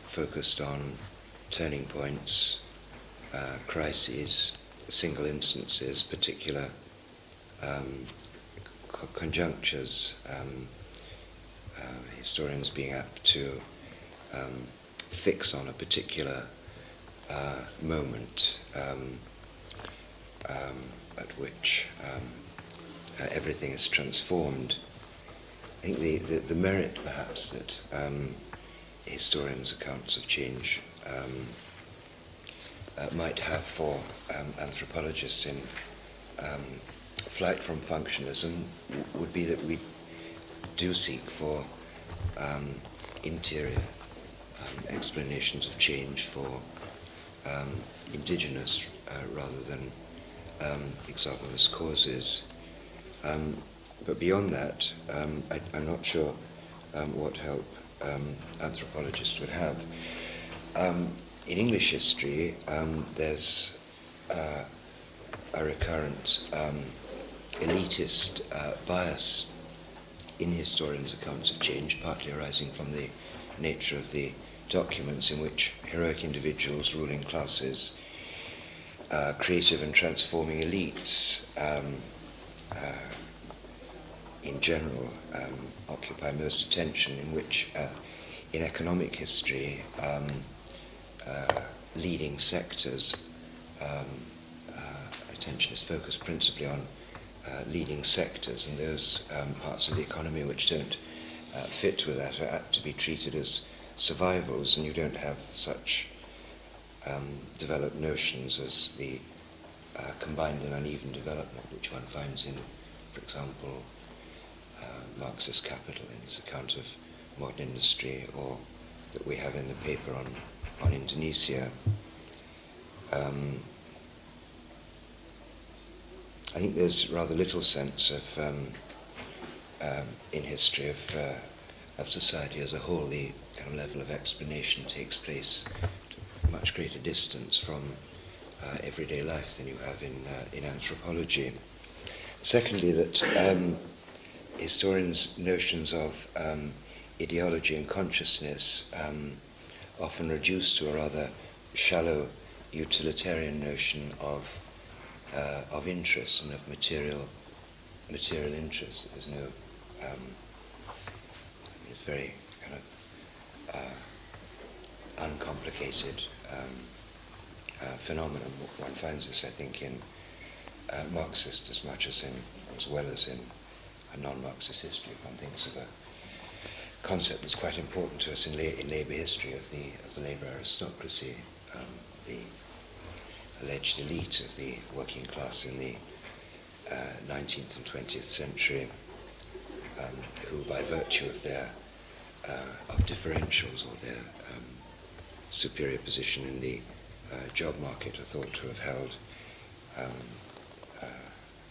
focused on turning points, crises, single instances, particular conjunctures, historians being apt to fix on a particular moment at which everything is transformed. I think the merit, perhaps, that historians' accounts of change might have for anthropologists in flight from functionalism would be that we do seek for interior explanations of change, for indigenous rather than exogenous causes. But beyond that, I'm not sure what help anthropologists would have. In English history, there's a recurrent elitist bias in historians' accounts of change, partly arising from the nature of the documents in which heroic individuals, ruling classes, creative and transforming elites in general occupy most attention, in which in economic history leading sectors, attention is focused principally on leading sectors, and those parts of the economy which don't fit with that are apt to be treated as survivals, and you don't have such developed notions as the combined and uneven development which one finds in, for example, Marxist Capital in his account of modern industry, or that we have in the paper on Indonesia. I think there's rather little sense of, in history, of society as a whole. The kind of level of explanation takes place to a much greater distance from everyday life than you have in anthropology. Secondly, that historians' notions of ideology and consciousness often reduce to a rather shallow utilitarian notion of interest and of material interest. There's no it's very kind of uncomplicated phenomenon. One finds this, I think, in Marxist as well as in a non-Marxist history. One thinks of a concept that's quite important to us in labour history of the labour aristocracy, the alleged elite of the working class in the 19th and 20th century, who, by virtue of their differentials or their superior position in the job market, are thought to have held,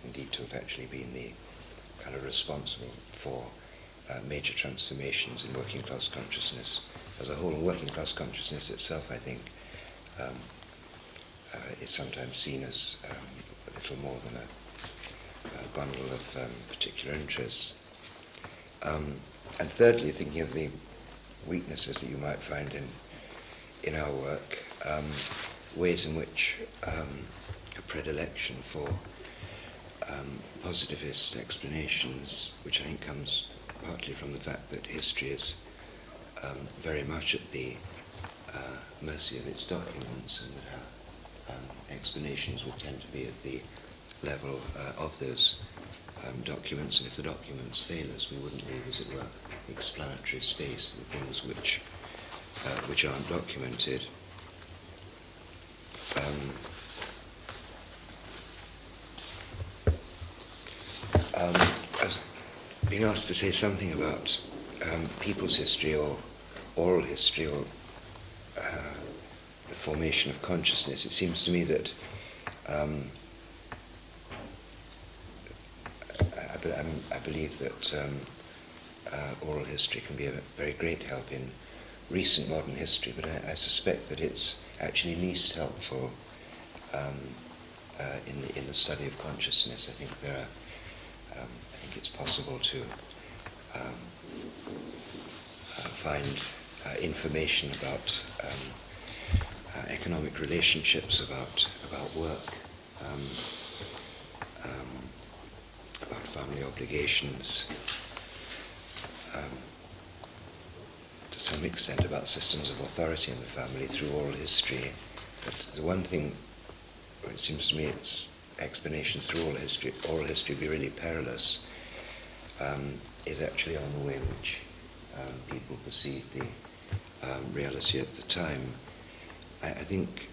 indeed to have actually been the kind of responsible for major transformations in working class consciousness as a whole. And working class consciousness itself, I think, is sometimes seen as a little more than a bundle of particular interests. And thirdly, thinking of the weaknesses that you might find in our work, ways in which a predilection for positivist explanations, which I think comes partly from the fact that history is very much at the mercy of its documents, and that explanations would tend to be at the level of those documents, and if the documents fail us, we wouldn't leave, as it were, explanatory space for things which aren't documented. I was being asked to say something about people's history or oral history, or the formation of consciousness. It seems to me that I believe that oral history can be a very great help in recent modern history, but I suspect that it's actually least helpful in the study of consciousness. I think there are I think it's possible to find information about economic relationships, about work, about family obligations, to some extent about systems of authority in the family through oral history. But the one thing, it seems to me, it's explanations through oral history be really perilous, is actually on the way in which people perceive the reality at the time. I think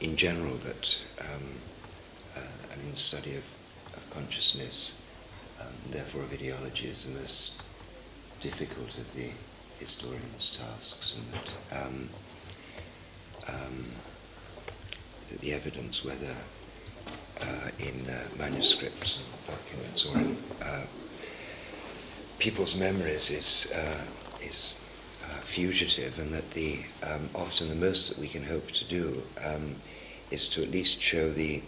in general that the study of consciousness, therefore of ideology, is the most difficult of the historian's tasks, and that the evidence, whether in manuscripts, documents, or in people's memories, is fugitive, and that the often the most that we can hope to do is to at least show the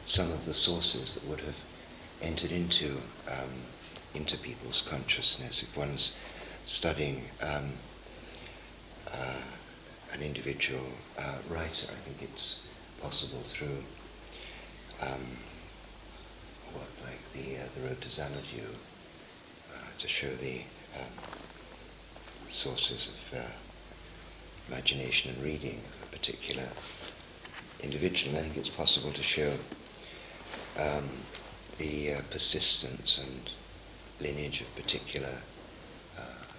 some of the sources that would have entered into people's consciousness. If one's studying an individual writer, I think it's possible through the Road to Xanadu to show the sources of imagination and reading of a particular individual. And I think it's possible to show the persistence and lineage of particular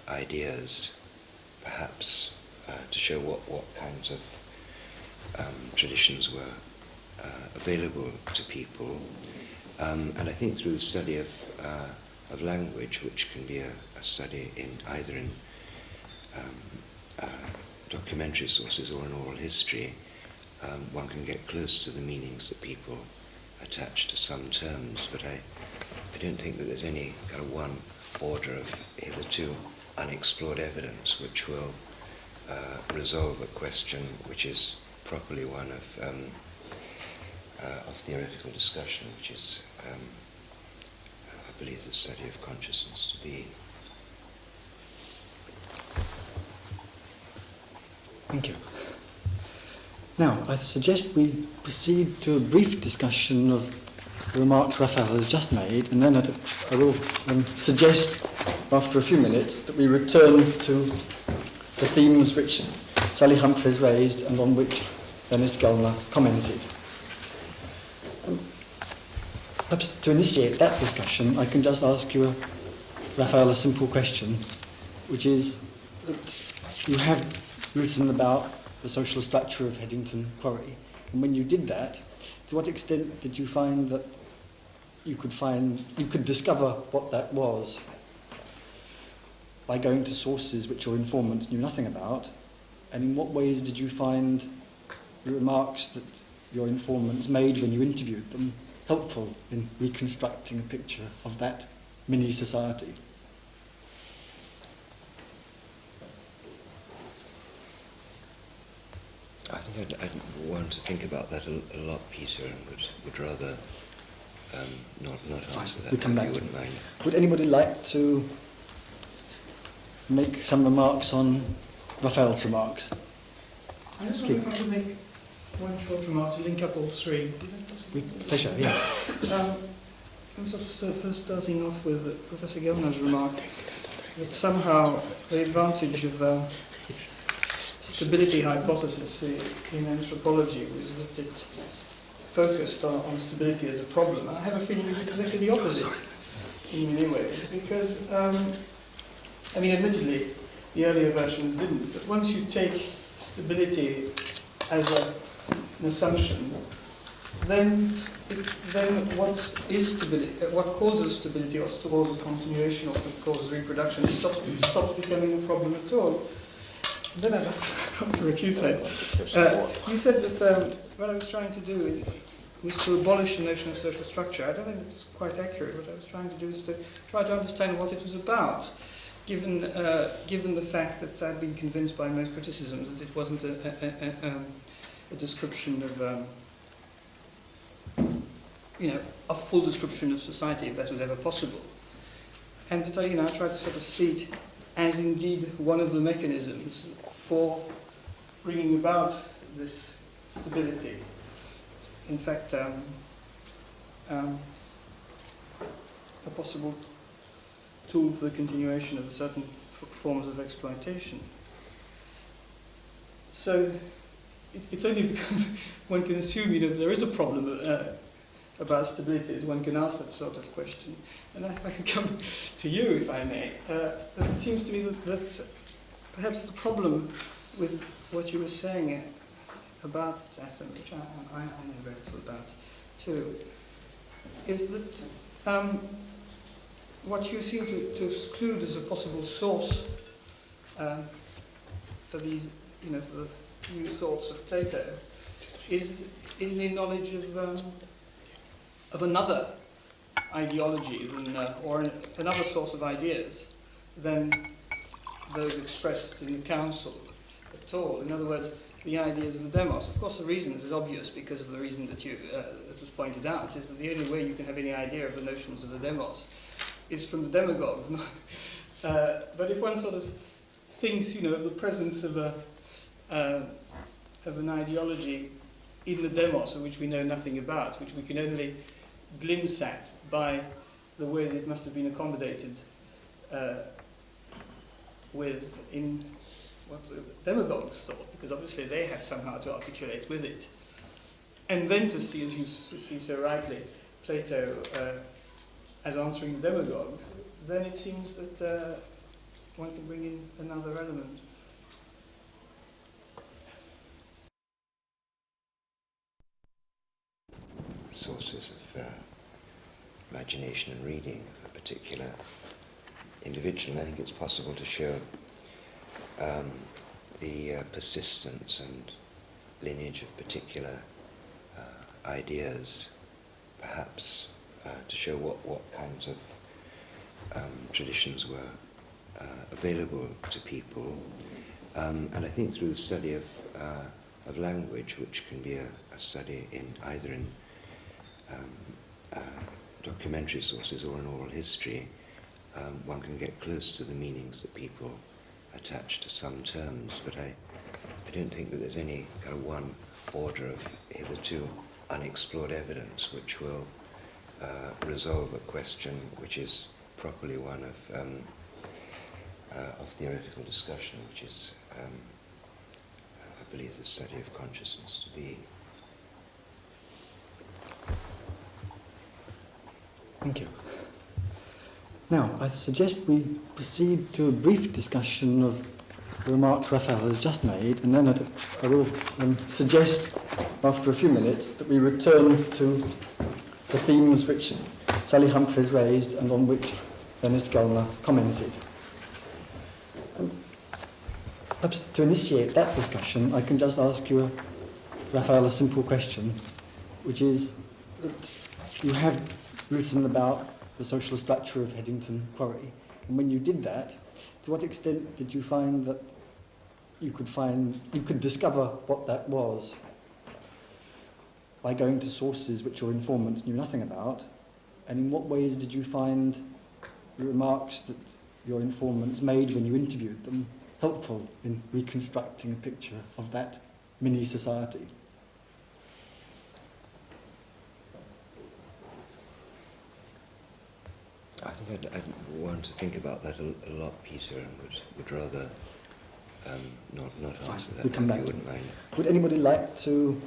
ideas, perhaps to show what kinds of traditions were available to people. And I think through the study of language, which can be a study in either in documentary sources or in oral history, one can get close to the meanings that people attach to some terms. But I don't think that there's any kind of one order of hitherto unexplored evidence which will resolve a question which is properly one of theoretical discussion, which is, I believe, the study of consciousness to be. Thank you. Now, I suggest we proceed to a brief discussion of the remarks Raphael has just made, and then I will suggest, after a few minutes, that we return to the themes which Sally Humphreys raised and on which Dennis Gellner commented. Perhaps to initiate that discussion, I can just ask you, Raphael, a simple question, which is that you have written about the social structure of Headington Quarry, and when you did that, to what extent did you find that you could discover what that was by going to sources which your informants knew nothing about, and in what ways did you find the remarks that your informants made when you interviewed them helpful in reconstructing a picture of that mini-society? I think I'd want to think about that a lot, Peter, and would rather not answer that, if you wouldn't mind. Would anybody like to make some remarks on Raphael's remarks? I just wonder if I could make one short remark to link up all three. Is that possible? With pleasure, yes. I'm first starting off with Professor Gellner's remark that somehow the advantage of stability hypothesis in anthropology was that it focused on stability as a problem. I have a feeling it was exactly the opposite in many ways, because, admittedly, the earlier versions didn't, but once you take stability as an assumption, then what is stability, what causes stability, or causes continuation, or causes reproduction, stops becoming a problem at all. Then I'd like to come to what you said. You said that what I was trying to do was to abolish the notion of social structure. I don't think it's quite accurate. What I was trying to do is to try to understand what it was about, given the fact that I've been convinced by most criticisms that it wasn't a description of a full description of society, if that was ever possible. And that I try to sort of see it as indeed one of the mechanisms for bringing about this stability. In fact, a possible tool for the continuation of certain forms of exploitation. So it's only because one can assume there is a problem about stability that one can ask that sort of question. And if I can come to you, if I may, that it seems to me that perhaps the problem with what you were saying about Athens, which I know very little about too, is that what you seem to exclude as a possible source for these, for the new thoughts of Plato, is the knowledge of another ideology or another source of ideas than those expressed in the council at all. In other words, the ideas of the demos. Of course, the reason this is obvious because of the reason that that was pointed out, is that the only way you can have any idea of the notions of the demos is from the demagogues. But if one sort of thinks, of the presence of an ideology in the demos of which we know nothing about, which we can only glimpse at by the way that it must have been accommodated with in what the demagogues thought, because obviously they had somehow to articulate with it. And then to see, as you see so rightly, Plato as answering the demagogues, then it seems that one can bring in another element. Sources of imagination and reading of a particular individual. And I think it's possible to show the persistence and lineage of particular ideas, perhaps to show what kinds of traditions were available to people. And I think through the study of language, which can be a study in either in documentary sources or in oral history, one can get close to the meanings that people attach to some terms, but I don't think that there's any kind of one order of hitherto unexplored evidence which will resolve a question which is properly one of theoretical discussion, which is, I believe, the study of consciousness to be. Thank you. Now, I suggest we proceed to a brief discussion of the remarks Raphael has just made, and then I will suggest, after a few minutes, that we return to the themes which Sally Humphreys raised and on which Ernest Gellner commented. And perhaps to initiate that discussion, I can just ask you, Raphael, a simple question, which is that you have written about the social structure of Headington Quarry, and when you did that, to what extent did you find that you could discover what that was by going to sources which your informants knew nothing about, and in what ways did you find the remarks that your informants made when you interviewed them helpful in reconstructing a picture of that mini society? I think I'd want to think about that a lot, Peter, and would rather not answer that. We'll come back. If you wouldn't mind. Would anybody like to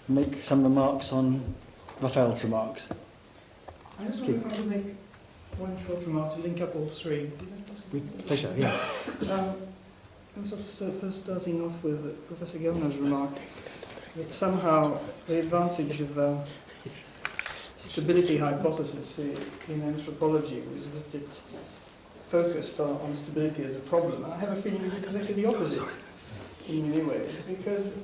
make some remarks on Raphael's remarks? I just wonder if I could make one short remark to link up all three. Is that possible? With pleasure, yes. I'm first starting off with Professor Gellner's remark that somehow the advantage of stability hypothesis in anthropology was that it focused on stability as a problem. I have a feeling it's exactly the opposite in many ways, because,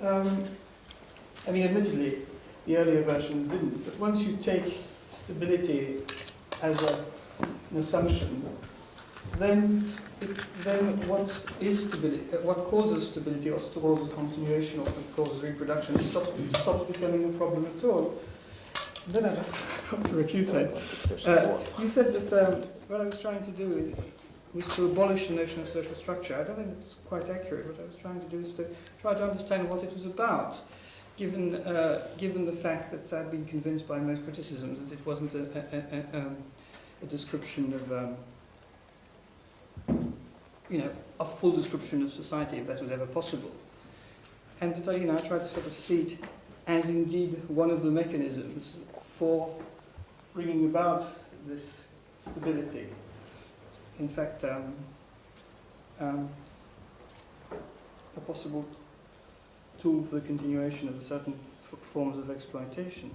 admittedly, the earlier versions didn't, but once you take stability as an assumption, then what is stability, what causes stability or causes continuation or causes reproduction stops becoming a problem at all. Then I'd like to come to what you said. You said that what I was trying to do was to abolish the notion of social structure. I don't think it's quite accurate. What I was trying to do is to try to understand what it was about, given the fact that I've been convinced by most criticisms that it wasn't a description of, a full description of society, if that was ever possible. And that I tried to sort of see it as indeed one of the mechanisms for bringing about this stability. In fact, a possible tool for the continuation of certain forms of exploitation.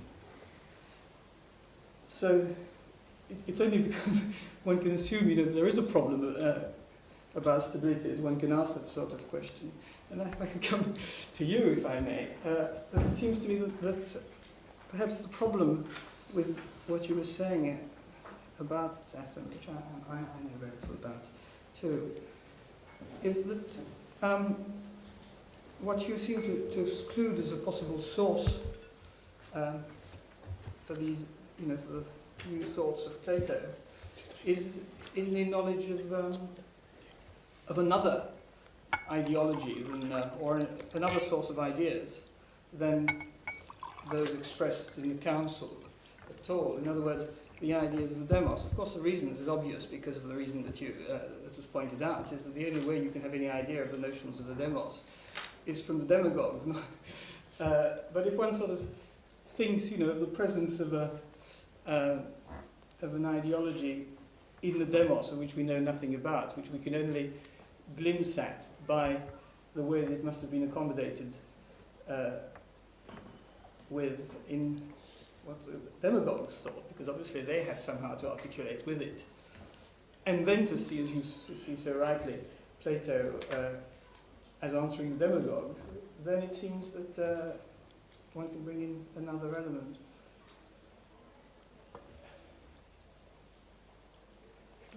So it's only because one can assume that there is a problem about stability that one can ask that sort of question. And if I can come to you, if I may, that it seems to me that perhaps the problem with what you were saying about Athens, which I know very little about too, is that what you seem to exclude as a possible source for these, for the new thoughts of Plato, is the knowledge of another ideology or another source of ideas than those expressed in the council at all. In other words, the ideas of the demos. Of course, the reason is obvious because of the reason that that was pointed out, is that the only way you can have any idea of the notions of the demos is from the demagogues. But if one sort of thinks, of the presence of an ideology in the demos of which we know nothing about, which we can only glimpse at by the way that it must have been accommodated with in what the demagogues thought, because obviously they had somehow to articulate with it. And then to see, as you see so rightly, Plato as answering the demagogues, then it seems that one can bring in another element.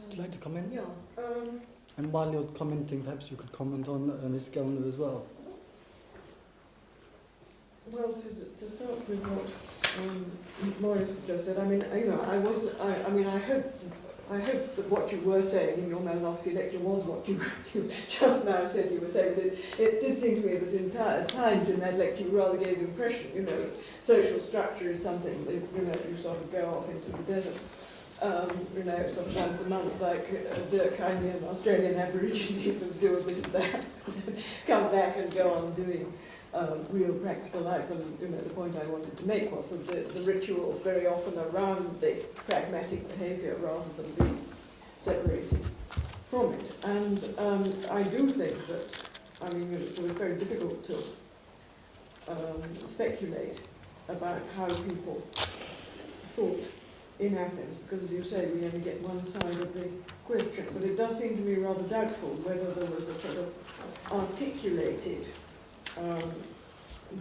Would you like to comment? Yeah. And while you're commenting, perhaps you could comment on Ernest Gellner as well. Well, to start with what Maurice just said, I hope that what you were saying in your Malinowski lecture was what you just now said you were saying. But it did seem to me that at times in that lecture you rather gave the impression, social structure is something that, you sort of go off into the desert. Sort of once a month, like Dirk Heine and Australian Aborigines, and do a bit of that, come back and go on doing real practical life. And the point I wanted to make was that the rituals very often around the pragmatic behaviour rather than being separated from it. And I do think that, it was very difficult to speculate about how people thought in Athens, because as you say, we only get one side of the question. But it does seem to me rather doubtful whether there was a sort of articulated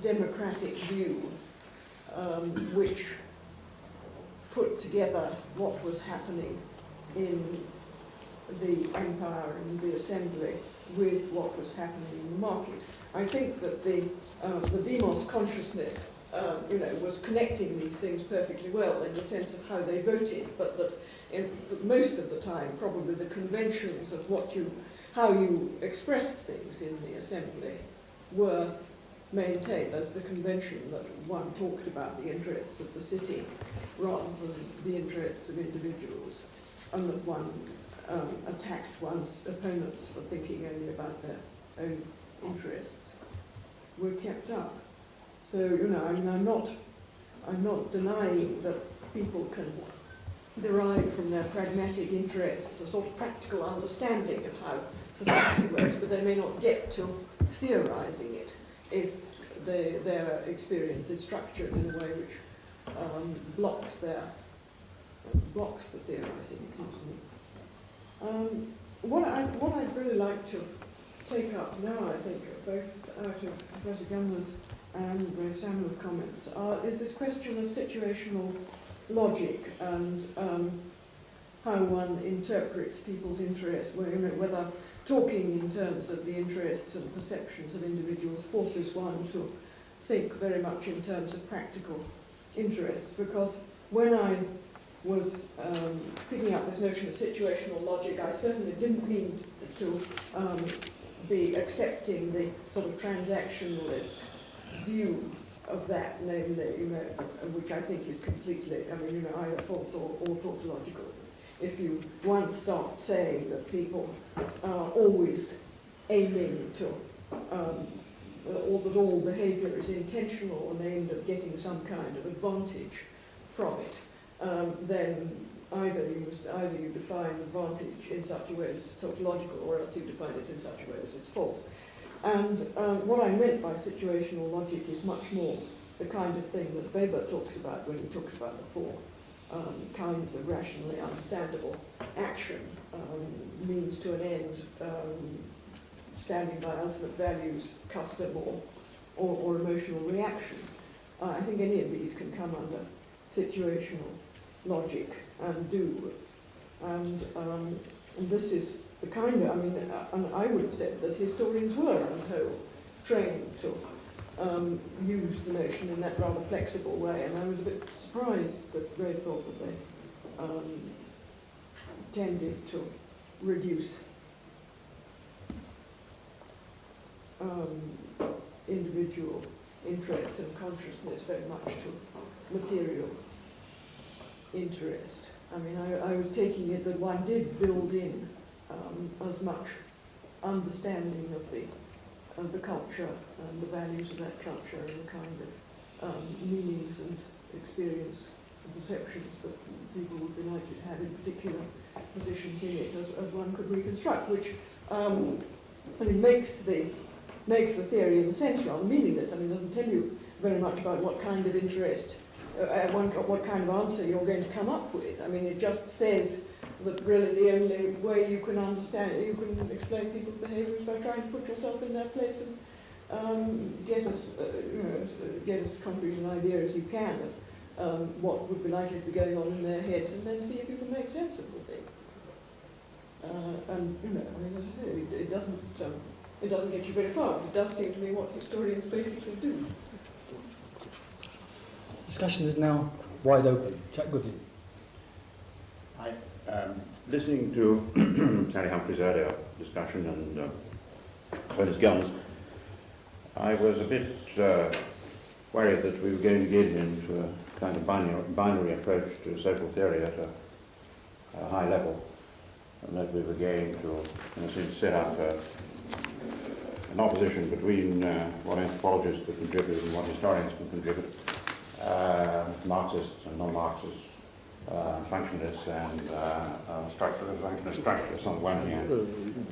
democratic view which put together what was happening in the empire and the assembly with what was happening in the market. I think that the demos consciousness was connecting these things perfectly well in the sense of how they voted, but that most of the time probably the conventions of how you expressed things in the assembly were maintained as the convention that one talked about the interests of the city rather than the interests of individuals, and that one attacked one's opponents for thinking only about their own interests, were kept up. So, I'm not denying that people can derive from their pragmatic interests a sort of practical understanding of how society works, but they may not get to theorising it if their experience is structured in a way which blocks the theorising, it seems to me. What I'd really like to take up now, I think, both out of Professor Gellner's and Ray Samuel's comments, is this question of situational logic and how one interprets people's interests, whether talking in terms of the interests and perceptions of individuals forces one to think very much in terms of practical interests, because when I was picking up this notion of situational logic, I certainly didn't mean to be accepting the sort of transactionalist view of that, namely, you know, which I think is completely, I mean, you know, either false or tautological. If you once start saying that people are always aiming to, or that all behaviour is intentional and aimed at getting some kind of advantage from it, then either you define advantage in such a way that it's tautological, or else you define it in such a way that it's false. And what I meant by situational logic is much more the kind of thing that Weber talks about when he talks about the four kinds of rationally understandable action, means to an end, standing by ultimate values, custom, or emotional reaction. I think any of these can come under situational logic and do. And this is the kind of, I mean, and I would have said that historians were, on the whole, trained to use the notion in that rather flexible way, and I was a bit surprised that Ray thought that they tended to reduce individual interest and consciousness very much to material interest. I mean, I was taking it that one did build in as much understanding of the culture and the values of that culture and the kind of meanings and experience and perceptions that people would be likely to have in particular positions in it as one could reconstruct, which I mean, makes the theory in a sense rather meaningless. I mean, it doesn't tell you very much about what kind of interest, what kind of answer you're going to come up with. I mean, it just says that really the only way you can understand, you can explain people's behaviour is by trying to put yourself in their place and get as concrete an idea as you can of what would be likely to be going on in their heads, and then see if you can make sense of the thing. And you know, I mean, as I say, it doesn't get you very far. It does seem to me what historians basically do. Discussion is now wide open. Jack Goodley. Listening to Sally Humphrey's earlier discussion and Ernest Gellner's, I was a bit worried that we were going to get into a kind of binary approach to social theory at a high level, and that we were going to, in a sense, set up an opposition between what anthropologists can contribute and what historians can contribute, Marxists and non-Marxists, functionalists and structuralists on the one hand,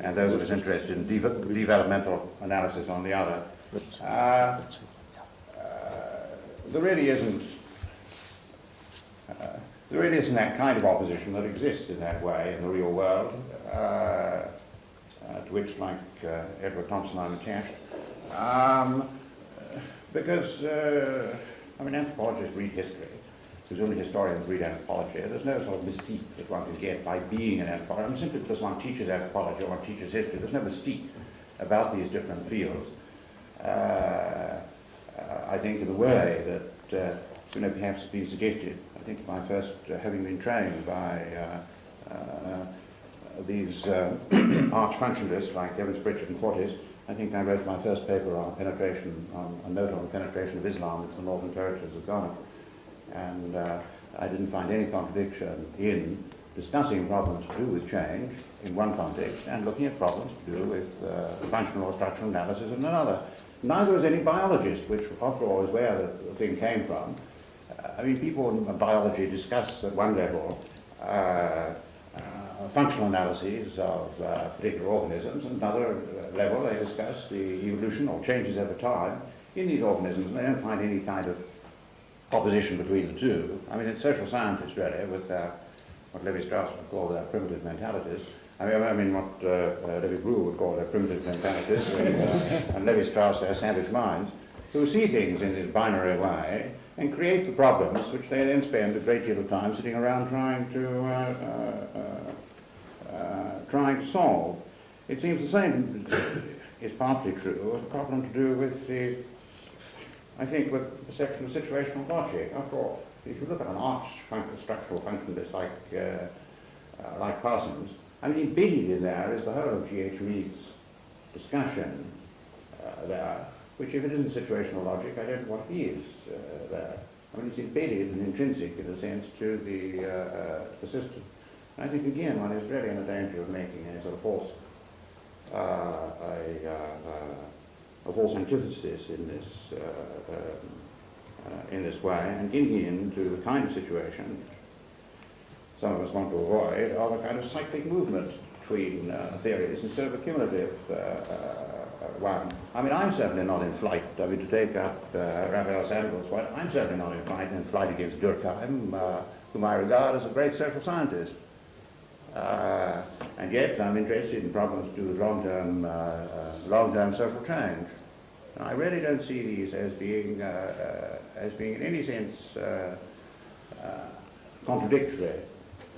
and those of us interested in developmental analysis on the other. There really isn't that kind of opposition that exists in that way in the real world, to which, like Edward Thompson, I'm attached. Because, I mean, anthropologists read history. Presumably historians read anthropology. There's no sort of mystique that one can get by being an anthropologist. I mean, simply because one teaches anthropology or one teaches history, there's no mystique about these different fields. I think in the way that, perhaps been suggested, I think my first, having been trained by these arch functionalists like Evans, Pritchard and Fortis, I think I wrote my first paper on penetration, on a note on penetration of Islam into the Northern Territories of Ghana. And I didn't find any contradiction in discussing problems to do with change in one context and looking at problems to do with functional or structural analysis in another. Neither is any biologist, which after all is where the thing came from. I mean, people in biology discuss at one level functional analyses of particular organisms, and another level they discuss the evolution or changes over time in these organisms, and they don't find any kind of opposition between the two. I mean, it's social scientists really, with what Levi-Strauss would call their primitive mentalities. I mean what Levi-Brew would call their primitive mentalities, and Levi-Strauss their savage minds, who see things in this binary way and create the problems which they then spend a great deal of time sitting around trying to solve. It seems the same is partly true as a problem to do with the, I think, with perception of situational logic. After all, if you look at an arch structural functionalist like Parsons, I mean, embedded in there is the whole of G.H. Reed's discussion there, which if it isn't situational logic, I don't know what is there. I mean, it's embedded and intrinsic, in a sense, to the system. And I think, again, one is really in a danger of making a sort of false, a false antithesis in this way, and getting into the kind of situation some of us want to avoid, of a kind of cyclic movement between theories instead of a cumulative one. I mean, I'm certainly not in flight. I mean, to take up Raphael Sandler's point, I'm certainly not in flight against Durkheim, whom I regard as a great social scientist. And yet I'm interested in problems to do with long-term social change. And I really don't see these as being in any sense contradictory.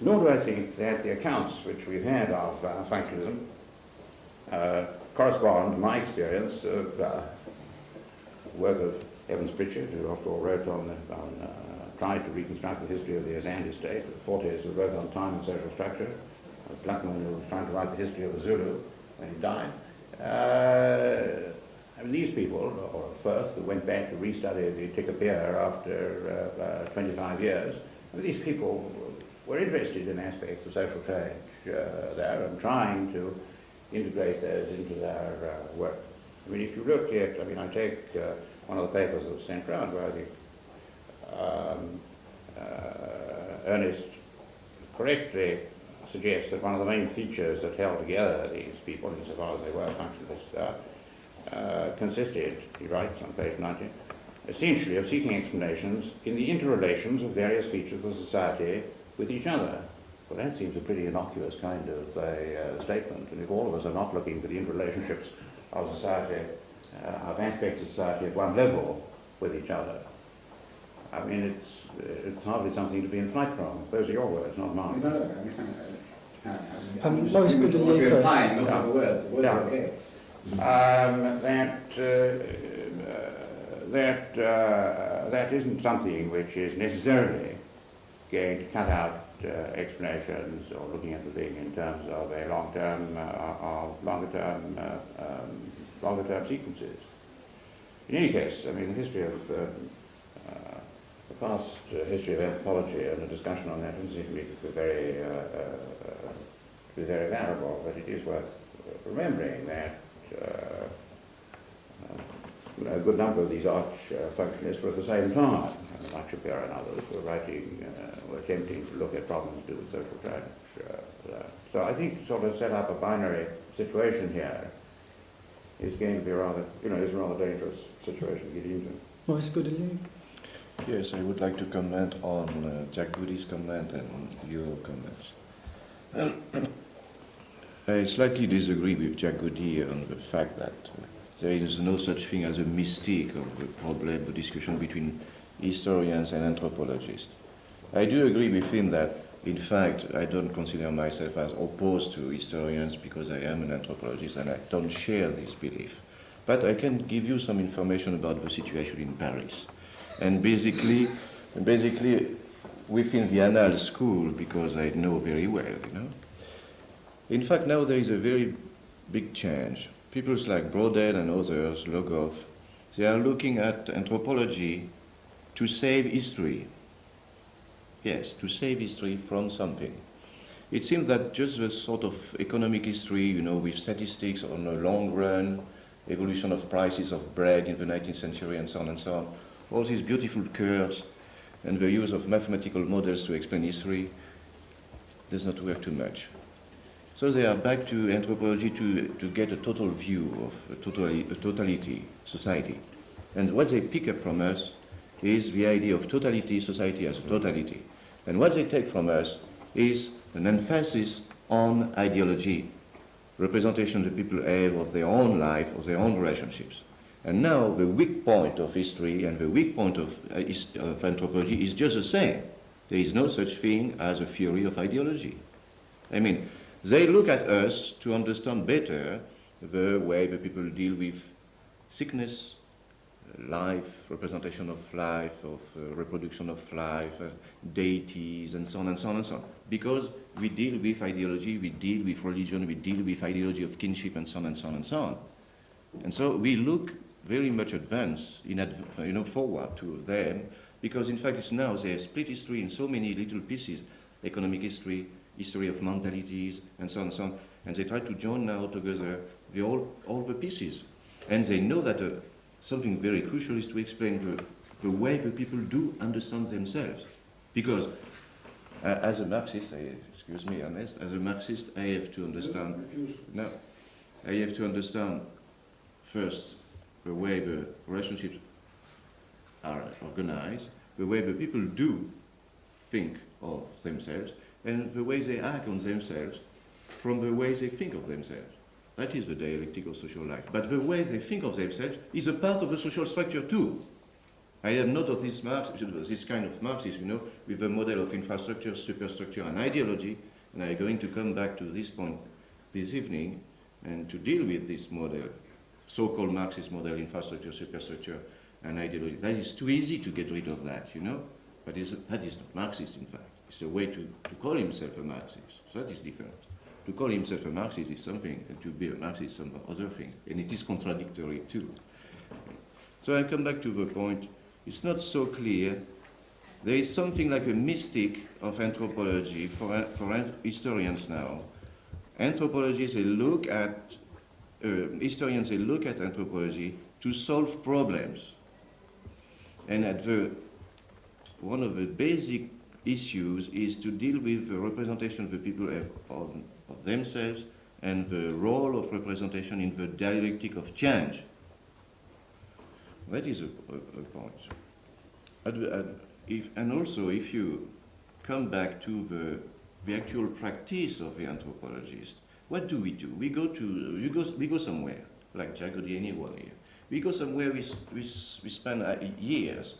Nor do I think that the accounts which we've had of functionalism correspond to my experience of work of Evans Pritchard, who after all wrote tried to reconstruct the history of the Azande state, Fortes, who wrote on time and social structure, Blackman, who was trying to write the history of the Zulu when he died. I mean, these people, or Firth, who went back to restudy the Tikopia after 25 years, I mean, these people were interested in aspects of social change there and trying to integrate those into their work. I mean, if you look at, I mean, I take one of the papers that was sent round where I think Ernest correctly suggests that one of the main features that held together these people, insofar as they were functionalists, consisted, he writes on page 90, essentially of seeking explanations in the interrelations of various features of society with each other. Well, that seems a pretty innocuous kind of a statement, and if all of us are not looking for the interrelationships of society, of aspects of society at one level with each other, I mean, it's hardly something to be in flight from. Those are your words, not mine. Most good to leave first. That isn't something which is necessarily going to cut out explanations or looking at the thing in terms of a longer-term sequences. In any case, I mean, the history of the past history of anthropology and a discussion on that doesn't seem to me to be very valuable, but it is worth remembering that a good number of these arch functionists were at the same time, like Shapiro and others, were attempting to look at problems to do with social change. So I think to sort of set up a binary situation here is going to be is a rather dangerous situation to get into. Maurice Goodelier. Yes, I would like to comment on Jack Goody's comment and your comments. I slightly disagree with Jack Goody on the fact that there is no such thing as a mystique of the problem, the discussion between historians and anthropologists. I do agree with him that, in fact, I don't consider myself as opposed to historians because I am an anthropologist and I don't share this belief. But I can give you some information about the situation in Paris. And basically within the Annales school, because I know very well, In fact, now there is a very big change. People like Brodel and others, Logov, they are looking at anthropology to save history. Yes, to save history from something. It seems that just the sort of economic history, with statistics on a long run, evolution of prices of bread in the 19th century and so on, all these beautiful curves and the use of mathematical models to explain history does not work too much. So they are back to anthropology to get a total view of a totality, society. And what they pick up from us is the idea of totality, society as a totality. And what they take from us is an emphasis on ideology, representation the people have of their own life, of their own relationships. And now the weak point of history and the weak point of anthropology is just the same. There is no such thing as a theory of ideology. I mean, they look at us to understand better the way the people deal with sickness, life, representation of life, of reproduction of life, deities, and so on and so on and so on. Because we deal with ideology, we deal with religion, we deal with ideology of kinship, and so on and so on and so on. And so we look very much advanced, forward to them, because in fact it's now they split history in so many little pieces, economic history, history of mentalities, and so on and so on, and they try to join now together all the pieces. And they know that something very crucial is to explain the way the people do understand themselves. Because as a Marxist, excuse me, Ernest, as a Marxist, I have to understand, I have to understand first the way the relationships are organized, the way the people do think of themselves, and the way they act on themselves from the way they think of themselves. That is the dialectic of social life. But the way they think of themselves is a part of the social structure too. I am not of this kind of Marxist, with a model of infrastructure, superstructure, and ideology, and I'm going to come back to this point this evening and to deal with this model, so-called Marxist model, infrastructure, superstructure, and ideology. That is too easy to get rid of that, But that is not Marxist, in fact. It's a way to call himself a Marxist. So that is different. To call himself a Marxist is something, and to be a Marxist is some other thing. And it is contradictory too. So I come back to the point. It's not so clear. There is something like a mystic of anthropology for historians now. Anthropologists, they look at, historians, they look at anthropology to solve problems. And one of the basic issues is to deal with the representation of the people of themselves and the role of representation in the dialectic of change. That is a point. And also, if you come back to the actual practice of the anthropologist, what do? We go somewhere, like Jagodi, anyone here. We go somewhere, we spend years,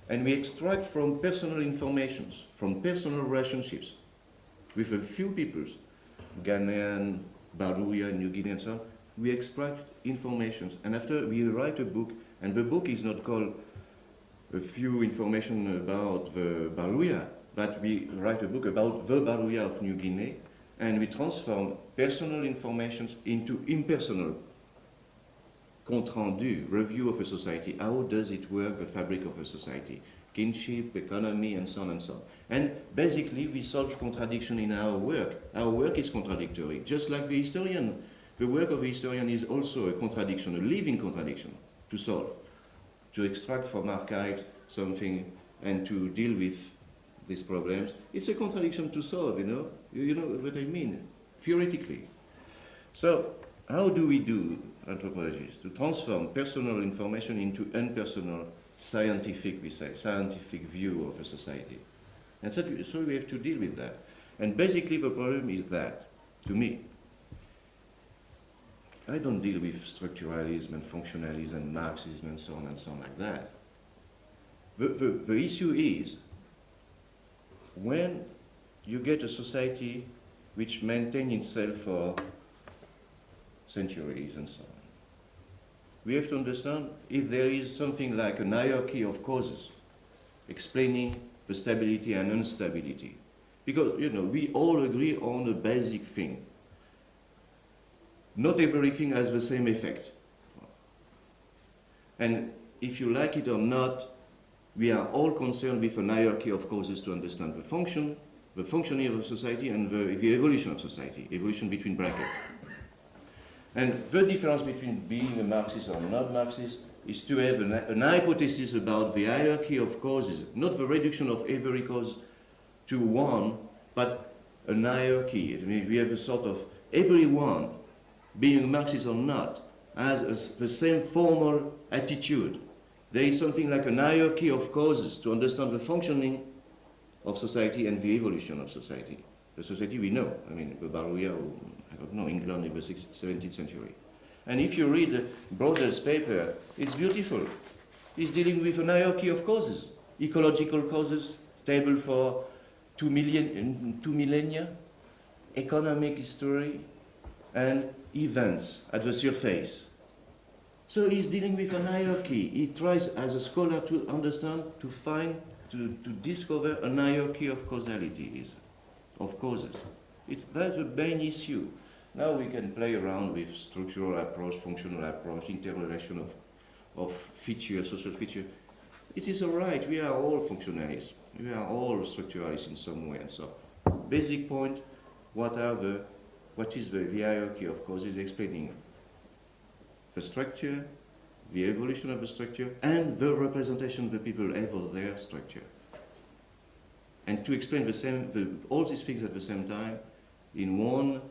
and we extract from personal informations, from personal relationships, with a few peoples, Ghanaian, Baruya, New Guinea, and so on, we extract informations, and after we write a book, and the book is not called a few information about the Baruya, but we write a book about the Baruya of New Guinea, and we transform personal informations into impersonal compte rendu, review of a society. How does it work, the fabric of a society? Kinship, economy, and so on and so on. And basically, we solve contradiction in our work. Our work is contradictory, just like the historian. The work of the historian is also a contradiction, a living contradiction to solve, to extract from archives something and to deal with these problems. It's a contradiction to solve, you know what I mean, theoretically. So how do we do, anthropologists, to transform personal information into impersonal, scientific, we say, scientific view of a society? And so we have to deal with that. And basically the problem is that, to me, I don't deal with structuralism and functionalism, Marxism and so on like that. The issue is when you get a society which maintains itself for centuries and so on, we have to understand if there is something like an hierarchy of causes explaining the stability and instability. Because, we all agree on a basic thing. Not everything has the same effect. And if you like it or not, we are all concerned with an hierarchy of causes to understand the functioning of a society and the evolution of society, evolution between brackets. And the difference between being a Marxist or not Marxist is to have an hypothesis about the hierarchy of causes, not the reduction of every cause to one, but an hierarchy. I mean, we have a sort of everyone, being Marxist or not, has the same formal attitude. There is something like an hierarchy of causes to understand the functioning of society and the evolution of society. The society we know, I mean, the Baruya, I don't know, England in the 17th century. And if you read Broder's paper, it's beautiful. He's dealing with an hierarchy of causes, ecological causes, stable for 2 millennia, economic history, and events at the surface. So he's dealing with an hierarchy. He tries, as a scholar, to understand, to find, to discover an hierarchy of causalities, of causes. That's the main issue. Now we can play around with structural approach, functional approach, interrelation of features, social features. It is all right. We are all functionalists. We are all structuralists in some way. And so, basic point, what is the hierarchy of causes, explaining the structure, the evolution of the structure, and the representation the people have of their structure. And to explain all these things at the same time in one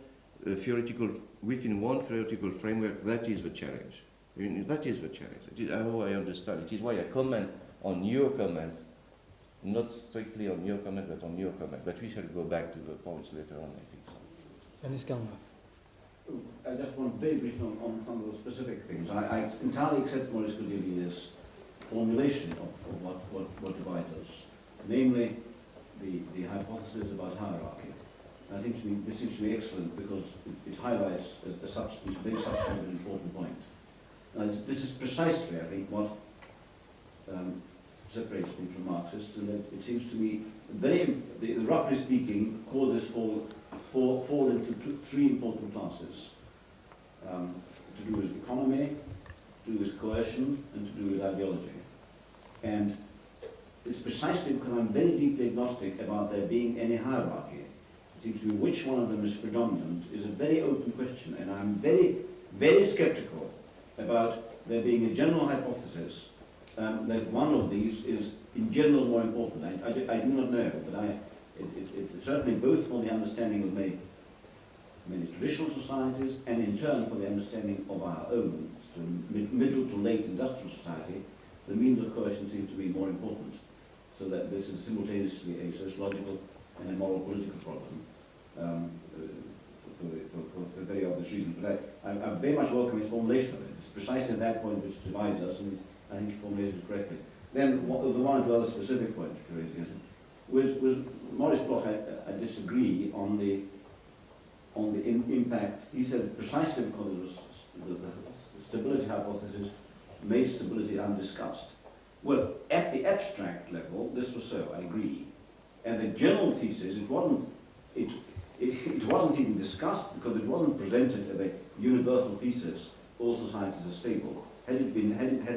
within one theoretical framework, that is the challenge. I mean, that is the challenge. It is how I understand. It is why I comment on your comment, not strictly on your comment, but on your comment. But we shall go back to the points later on, I think. Dennis Gallmer. I just want very briefly on some of the specific things. I entirely accept Maurice Cordelia's formulation of what divides us, namely the hypothesis about hierarchy. I think this seems to be excellent because it highlights a very substantive and important point. Now, this is precisely, I think, what separates me from Marxists, and that it seems to me roughly speaking, causes fall into three important classes. To do with economy, to do with coercion, and to do with ideology. And it's precisely because I'm very deeply agnostic about there being any hierarchy. It seems to me which one of them is predominant is a very open question, and I'm very, very skeptical about there being a general hypothesis that one of these is in general more important. I do not know, but it certainly both for the understanding of many traditional societies and in turn for the understanding of our own middle to late industrial society, the means of coercion seem to be more important. So that this is simultaneously a sociological and a moral political problem for very obvious reasons. But I very much welcome his formulation of it. It's precisely that point which divides us, and I think he formulated it correctly. Then the one or two other specific points which you raised against him was Maurice Bloch. I disagree on the impact. He said precisely because the stability hypothesis made stability undiscussed. Well, at the abstract level, this was so, I agree. And the general thesis, it wasn't even discussed because it wasn't presented as a universal thesis, all societies are stable. Had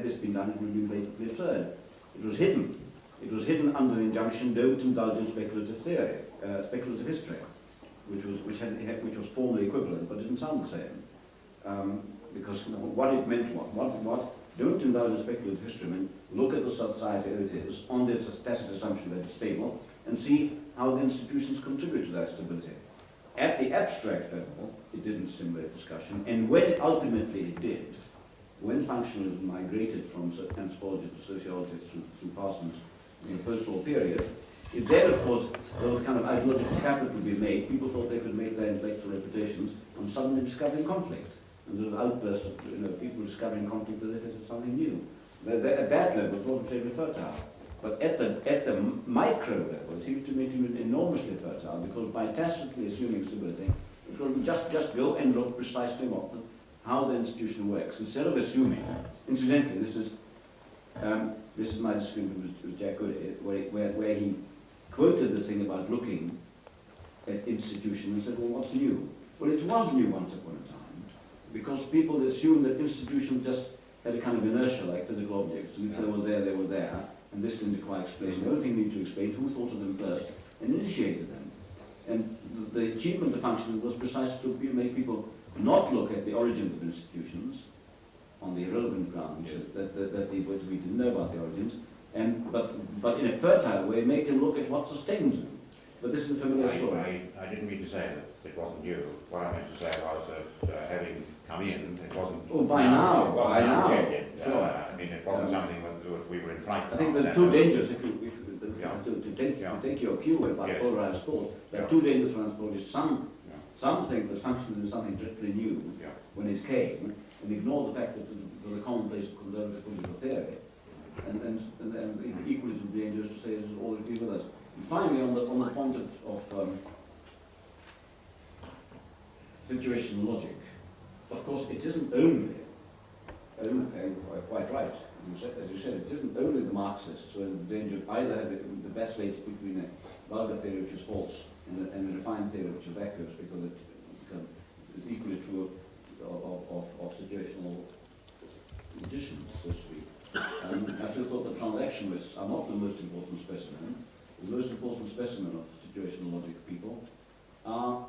this been done, it would be blatantly absurd. It was hidden. It was hidden under the injunction, don't indulge in speculative theory, speculative history, which was formally equivalent, but didn't sound the same. Because what it meant was, don't indulge in speculative history meant look at the society as it is, on the tacit assumption that it's stable, and see how the institutions contribute to that stability. At the abstract level, it didn't stimulate discussion, and when ultimately it did, when functionalism migrated from anthropology to sociology through Parsons in the post-war period, then, of course, there was kind of ideological capital to be made. People thought they could make their intellectual reputations on suddenly discovering conflict. And there was an outburst of people discovering conflict as if it was something new. At that level, it wasn't terribly fertile. But at the micro level, it seems to me to be enormously fertile, because by tacitly assuming stability, it will just go and look precisely how the institution works. Instead of assuming, incidentally, this is my disagreement with Jack Goody, where he quoted the thing about looking at institutions and said, well, what's new? Well, it was new once upon a time, because people assumed that institutions just had a kind of inertia like physical objects, and if they were there, they were there, and this didn't require explanation. The only thing we need to explain who thought of them first and initiated them. And the achievement of functioning was precisely to make people not look at the origin of institutions on the irrelevant grounds that we didn't know about the origins, but in a fertile way make them look at what sustains them. But this is a familiar story. I didn't mean to say that it wasn't new. What I meant to say was that having come in, it wasn't... Oh, by now. Sure. I mean, it wasn't something that we were in flight. I think there are two dangers to take your cue about polarized thought. There are two dangers for anthropologists. Some think that functionalism is something dreadfully new when it came, and ignore the fact that it was a commonplace of conservative political theory. And equally to be dangerous to say this will always be with us. And finally, on the point of situational logic, of course, it isn't only quite right. As you said, it isn't only the Marxists who are in danger of either having the best weight between a vulgar theory which is false and a refined theory which is vacuous, because it's equally true of situational conditions, so to speak. I still thought that transactionalists are not the most important specimen. The most important specimen of situational logic people are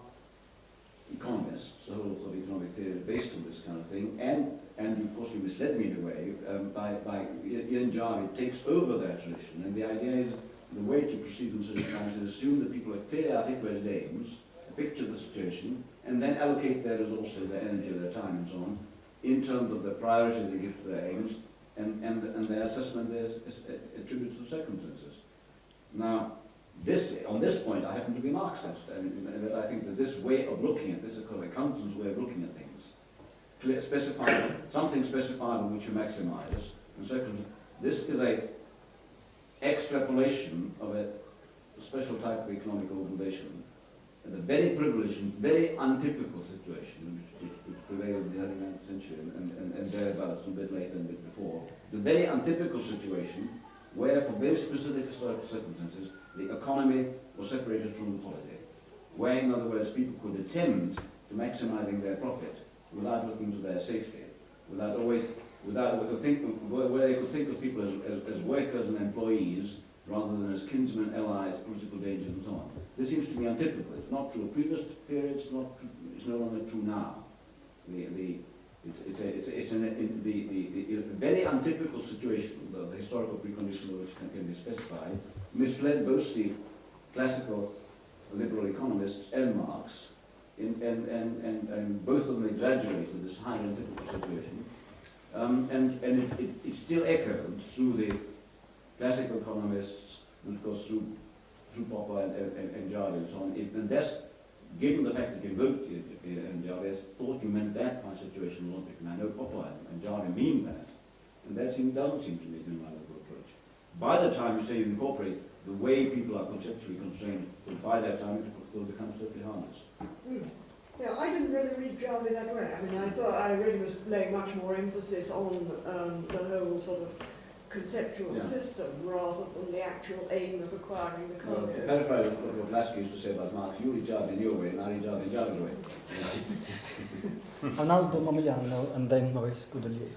economists, the whole of economic theory based on this kind of thing, and of course you misled me in a way by Ian Jarvie takes over that tradition, and the idea is the way to proceed in certain times is assume that people have clearly articulated aims, picture the situation, and then allocate their resources, their energy, their time and so on, in terms of the priority they give to their aims, and their assessment is attributed to the circumstances. Now, on this point, I happen to be Marxist, and I think that this way of looking at this, a accountant's way of looking at things, something specifiable which you maximize, and this is a extrapolation of a special type of economic organization, and a very privileged and very untypical situation which prevailed in the early 19th century and thereabouts, a bit later and a bit before. The very untypical situation where, for very specific historical circumstances, the economy was separated from the polity, where, in other words, people could attempt to maximizing their profit without looking to their safety, where they could think of people as workers and employees rather than as kinsmen, allies, political dangers, and so on. This seems to be untypical. It's not true of previous periods. It's no longer true now. It's a very untypical situation, the historical precondition of which can be specified, misled both the classical liberal economists and Marx, and both of them exaggerated this highly untypical situation, and it still echoed through the classical economists, and of course through Popper and Jarvie and so on. And that's, given the fact that you wrote Jarvie, I thought you meant that by situational logic, and I know Popper and Jarvie mean that, and that doesn't seem to me to be my local approach. By the time you say you incorporate the way people are conceptually constrained, by that time it will become totally harmless. Yeah, I didn't really read Jarvie that way. I mean, I thought I really was laying much more emphasis on the whole sort of conceptual system rather than the actual aim of acquiring the cargo. Well, paraphrase what Lasky used to say about Marx, you read Jarvie in your way, and I read Jarvie in Jarvie's way. Arnaldo Momigliano and then Maurice Goudelier.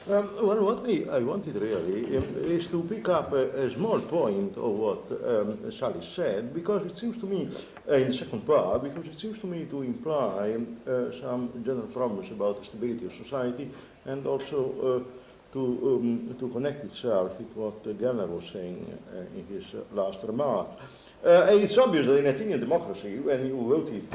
Well, what I wanted really is to pick up a small point of what Sally said, because it seems to me, in the second part, because it seems to me to imply some general problems about the stability of society, and also to connect itself with what Gerner was saying in his last remark. It's obvious that in Athenian democracy, when you voted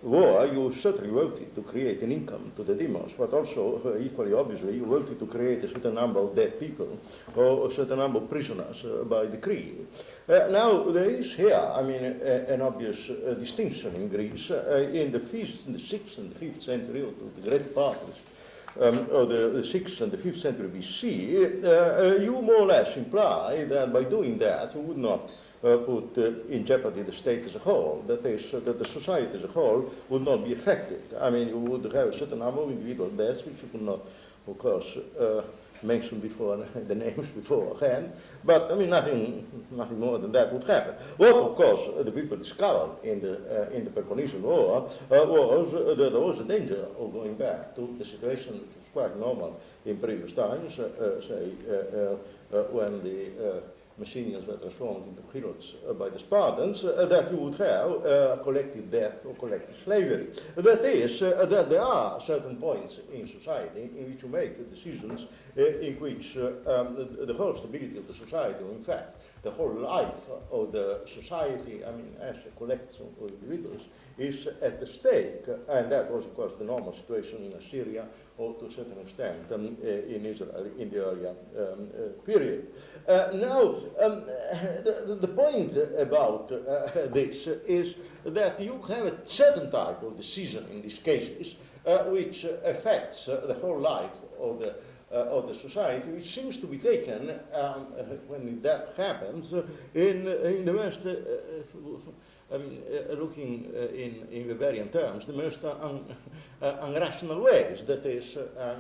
war, you certainly voted to create an income to the demos, but also, equally obviously, you voted to create a certain number of dead people or a certain number of prisoners by decree. Now, there is here, I mean, an obvious distinction in Greece. In the 6th and the 5th century, or the great part of the 6th and the 5th century BC, you more or less imply that by doing that, you would not put in jeopardy the state as a whole, that is, that the society as a whole would not be affected. I mean, you would have a certain number of individual deaths, which you could not, of course, mention before the names beforehand, but I mean, nothing more than that would happen. What, of course, the people discovered in the Peloponnesian War was that there was a danger of going back to the situation which was quite normal in previous times, say, when the Messenians were transformed into heroes by the Spartans, that you would have collective death or collective slavery. That is, that there are certain points in society in which you make decisions in which the whole stability of the society, or in fact, the whole life of the society, I mean, as a collection of individuals, is at the stake. And that was, of course, the normal situation in Assyria, or to a certain extent in Israel in the earlier period. Now, the point about this is that you have a certain type of decision in these cases which affects the whole life of the society, which seems to be taken when that happens in the most looking in Weberian terms, the most unrational ways. That is, I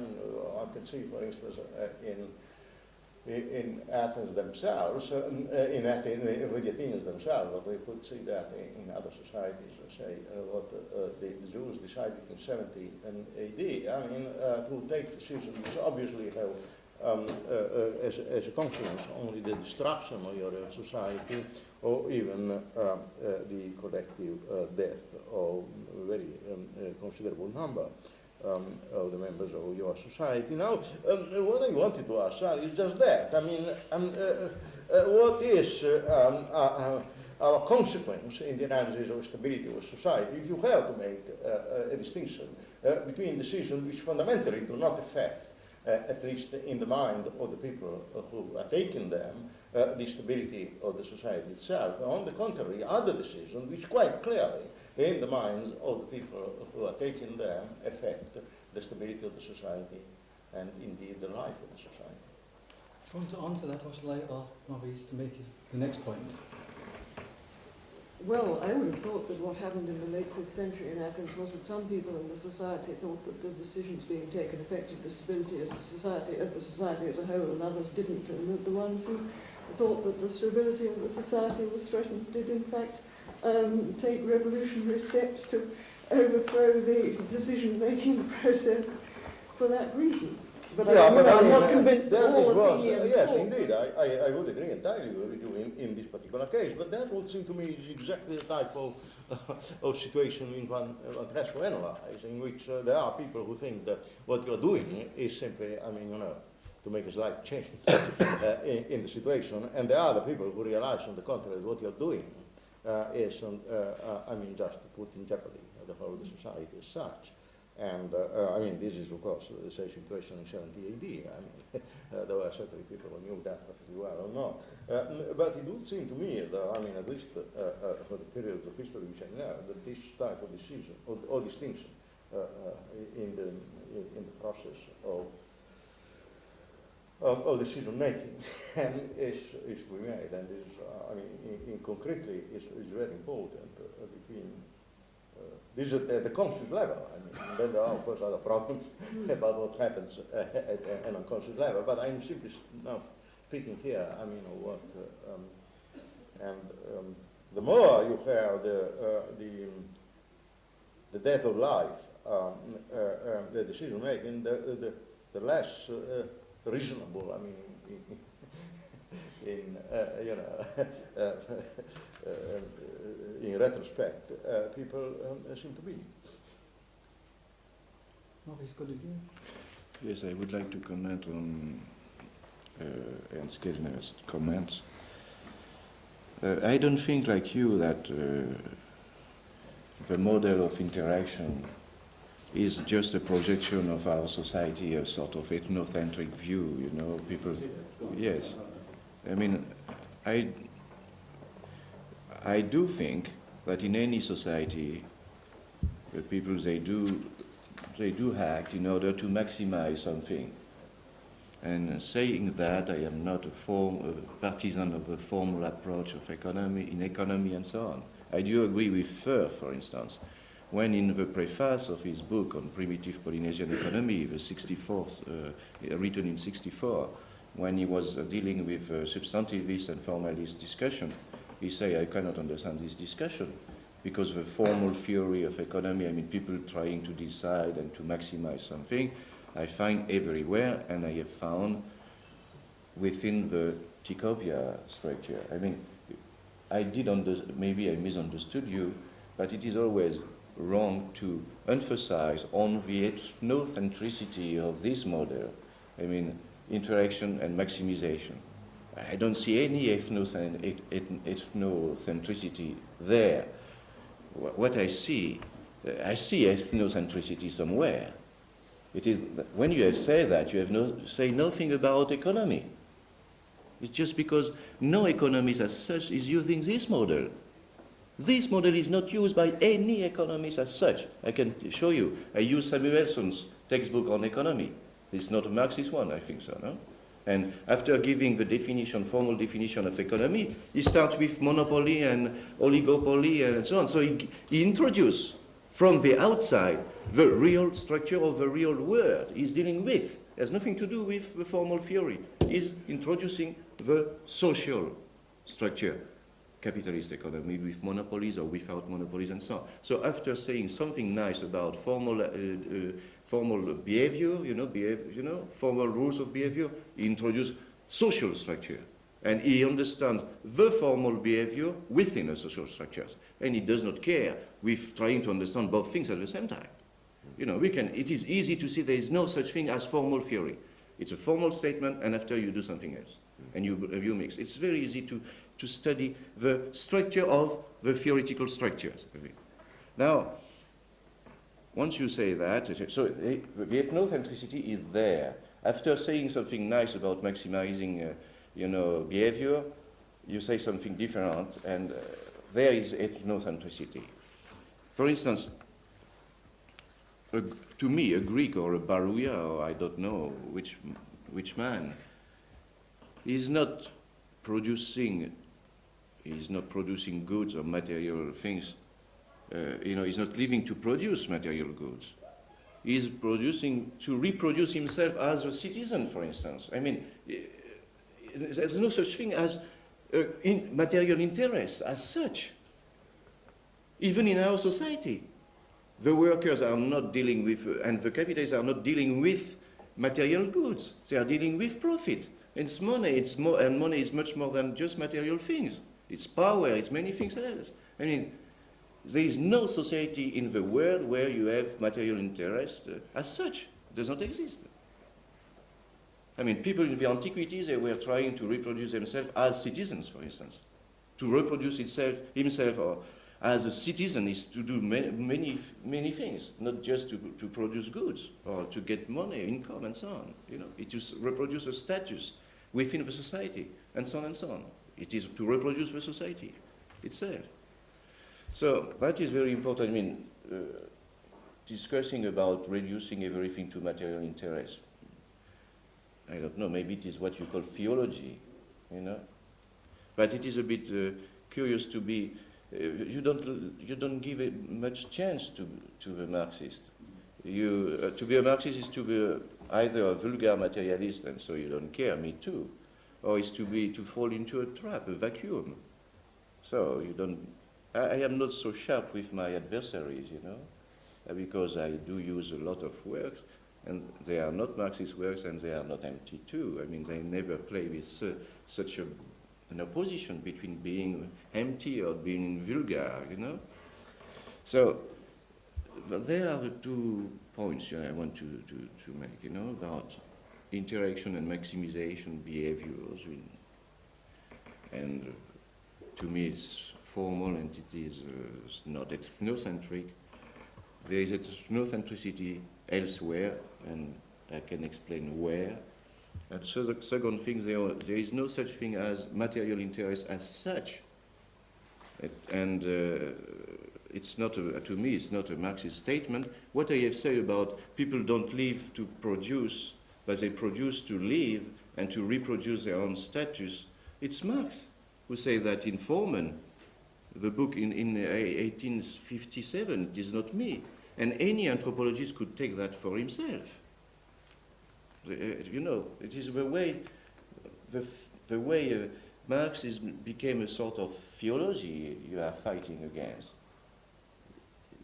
can see, for instance, in Athens themselves, with the Athenians themselves, but we could see that in other societies, say, what the Jews decided in 70 AD, to take decisions which obviously have as a consequence only the destruction of your society, or even the collective death of a very considerable number of the members of your society. Now, what I wanted to ask is just that. I mean, what is our consequence in the analysis of stability of society if you have to make a distinction between decisions which fundamentally do not affect, at least in the mind of the people who are taking them, the stability of the society itself. On the contrary, other decisions which quite clearly, in the minds of the people who are taking them, affect the stability of the society and indeed the life of the society. Do you want to answer that, or shall I ask Maurice to make the next point? Well, I would have thought that what happened in the late 5th century in Athens was that some people in the society thought that the decisions being taken affected the stability of the society as a whole, and others didn't, and that the ones who thought that the stability of the society was threatened did in fact take revolutionary steps to overthrow the decision-making process for that reason. But I'm not convinced that all Athenians yes, thought. indeed, I would agree entirely with you in this particular case, but that would seem to me is exactly the type of situation in one has to analyze, in which there are people who think that what you're doing is simply, to make a slight change in the situation, and there are the people who realize, on the contrary, what you're doing is, just to put in jeopardy the whole of the society as such. And this is, of course, the same situation in 70 AD. There were certainly people who knew that perfectly well or not. But it would seem to me that, at least for the period of history which I know, that this type of decision or distinction in the process of decision making is to be made, and is, concretely is very important between. This is at the conscious level. Then there are, of course, other problems about what happens at an unconscious level. But I'm simply now speaking here, of what, the more you have the death of life, the decision making, the less reasonable. In retrospect, people seem to be. Maurice, could you? Yes, I would like to comment on Ernst Gesner's comments. I don't think, like you, that the model of interaction is just a projection of our society, a sort of ethnocentric view, people. Yes. I do think that in any society, the people, they do act in order to maximize something. And saying that, I am not a partisan of a formal approach of economy and so on. I do agree with Firth, for instance, when in the preface of his book on primitive Polynesian economy, the 64th, written in 64, when he was dealing with substantivist and formalist discussion, he said, I cannot understand this discussion because the formal theory of economy, people trying to decide and to maximize something, I find everywhere, and I have found within the Ticopia structure. Maybe I misunderstood you, but it is always wrong to emphasize on the ethnocentricity of this model. Interaction and maximization. I don't see any ethnocentricity there. What I see ethnocentricity somewhere. It is when you say that, you have say nothing about economy. It's just because no economist as such is using this model. This model is not used by any economist as such. I can show you. I use Samuelson's textbook on economy. It's not a Marxist one, I think so, no? And after giving the definition, formal definition of economy, he starts with monopoly and oligopoly and so on. So he introduces from the outside the real structure of the real world he's dealing with. It has nothing to do with the formal theory. He's introducing the social structure, capitalist economy with monopolies or without monopolies and so on. So after saying something nice about formal behavior, formal rules of behavior, he introduced social structure. And he understands the formal behavior within a social structure. And he does not care with trying to understand both things at the same time. It is easy to see there is no such thing as formal theory. It's a formal statement, and after you do something else. And you mix. It's very easy to study the structure of the theoretical structures. Now, once you say that, so the ethnocentricity is there. After saying something nice about maximizing, behavior, you say something different, and there is ethnocentricity. For instance, to me, a Greek or a Baruia, or I don't know which man, is not producing goods or material things. He's not living to produce material goods. He's producing to reproduce himself as a citizen, for instance. I mean, there's no such thing as material interest as such. Even in our society, the workers are not dealing with, and the capitalists are not dealing with material goods. They are dealing with profit. It's money. It's more, and money is much more than just material things. It's power. It's many things else. I mean, there is no society in the world where you have material interest as such. It does not exist. I mean, people in the antiquities, they were trying to reproduce themselves as citizens, for instance. To reproduce himself or as a citizen is to do many things, not just to produce goods or to get money, income, and so on. It is to reproduce a status within the society, and so on and so on. It is to reproduce the society itself. So that is very important. I mean, discussing about reducing everything to material interest. I don't know, maybe it is what you call theology, But it is a bit curious to be, you don't give much chance to the Marxist. To be a Marxist is to be either a vulgar materialist, and so you don't care, me too, or is to fall into a trap, a vacuum. So you don't, I am not so sharp with my adversaries, because I do use a lot of works, and they are not Marxist works, and they are not empty too. I mean, they never play with such an opposition between being empty or being vulgar, So there are the 2 points I want to make, about interaction and maximization behaviors. And to me, it's formal, and it is not ethnocentric. There is ethnocentricity elsewhere, and I can explain where. And so the second thing, there is no such thing as material interest as such. It's not, to me, it's not a Marxist statement. What I have said about people don't live to produce, but they produce to live and to reproduce their own status, it's Marx who say that in Forman, the book in 1857, it is not me. And any anthropologist could take that for himself. It is the way Marxism became a sort of theology you are fighting against.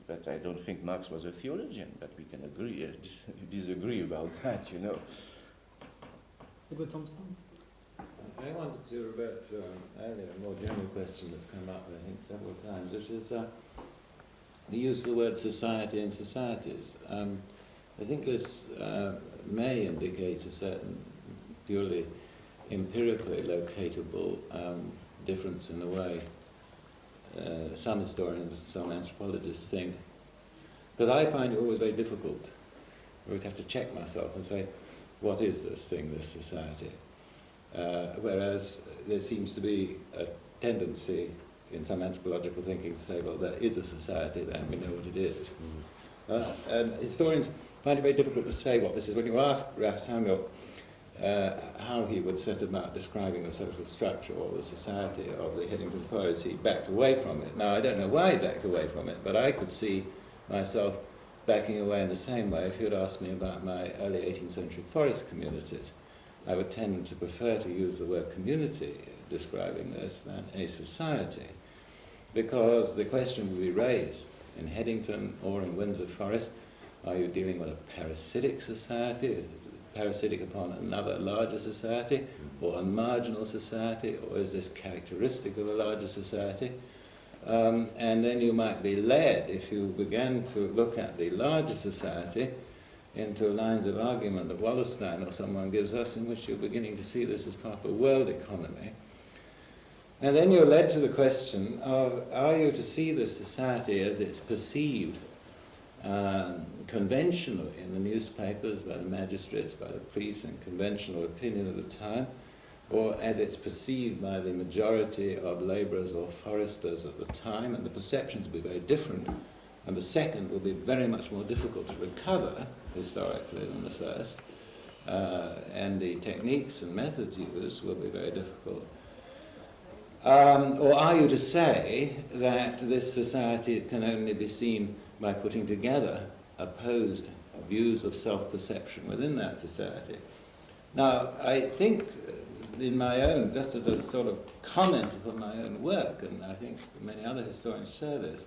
But I don't think Marx was a theologian, but we can agree, disagree about that, Edward Thompson? I wanted to revert to earlier, a more general question that's come up, I think, several times, which is the use of the word society and societies. I think this may indicate a certain purely empirically locatable difference in the way some historians, some anthropologists think. But I find it always very difficult. I always have to check myself and say, what is this thing, this society? Whereas there seems to be a tendency in some anthropological thinking to say, well, there is a society, then we know what it is. And historians find it very difficult to say what this is. When you ask Ralph Samuel, how he would set about describing the social structure or the society of the Headington Forest, he backed away from it. Now, I don't know why he backed away from it, but I could see myself backing away in the same way if you'd asked me about my early 18th century forest communities. I would tend to prefer to use the word community describing this than a society, because the question would be raised in Headington or in Windsor Forest: are you dealing with a parasitic society, parasitic upon another larger society, or a marginal society, or is this characteristic of a larger society? And then you might be led, if you began to look at the larger society, into lines of argument that Wallerstein or someone gives us, in which you're beginning to see this as part of a world economy. And then you're led to the question of, are you to see this society as it's perceived conventionally in the newspapers, by the magistrates, by the police, and conventional opinion of the time, or as it's perceived by the majority of labourers or foresters at the time? And the perceptions will be very different. And the second will be very much more difficult to recover historically than the first. And the techniques and methods used will be very difficult. Or are you to say that this society can only be seen by putting together opposed views of self-perception within that society? Now, I think in my own, just as a sort of comment upon my own work, and I think many other historians share this,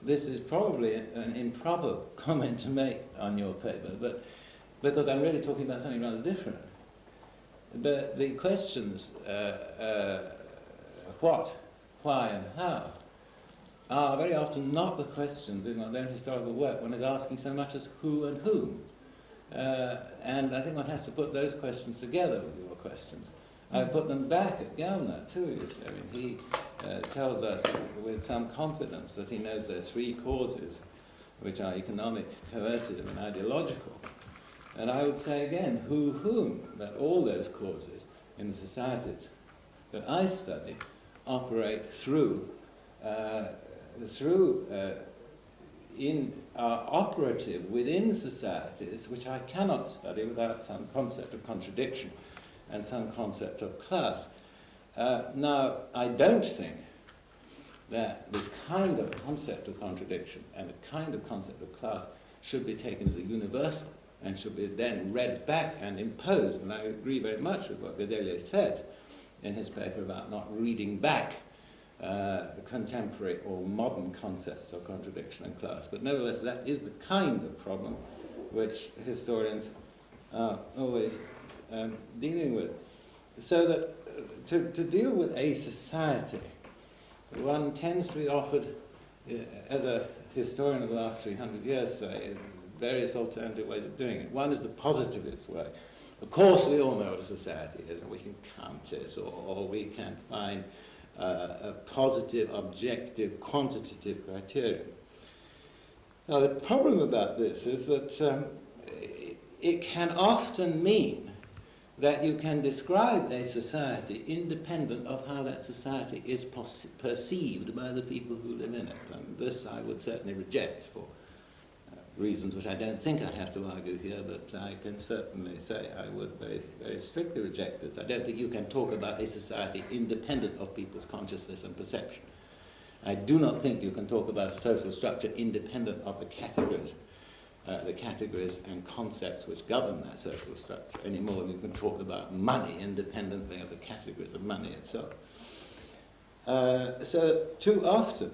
this is probably an improper comment to make on your paper, but because I'm really talking about something rather different. But the questions, what, why, and how, are very often not the questions in one's own historical work. One is asking so much as who and whom. And I think one has to put those questions together with your questions. I put them back at Gellner too. I mean, he tells us with some confidence that he knows there are three causes, which are economic, coercive, and ideological. And I would say again, who, whom, that all those causes in the societies that I study operate through, are operative within societies which I cannot study without some concept of contradiction and some concept of class. Now, I don't think that the kind of concept of contradiction and the kind of concept of class should be taken as a universal and should be then read back and imposed. And I agree very much with what Godelier said in his paper about not reading back contemporary or modern concepts of contradiction and class. But nevertheless, that is the kind of problem which historians are always dealing with. So that to deal with a society, one tends to be offered, as a historian of the last 300 years say, various alternative ways of doing it. One is the positivist way. Of course, we all know what a society is, and we can count it, or we can find a positive, objective, quantitative criterion. Now, the problem about this is that it can often mean that you can describe a society independent of how that society is perceived by the people who live in it. And this I would certainly reject for reasons which I don't think I have to argue here, but I can certainly say I would very, very strictly reject this. I don't think you can talk about a society independent of people's consciousness and perception. I do not think you can talk about a social structure independent of the categories and concepts which govern that social structure, any more than you can talk about money independently of the categories of money itself. So too often,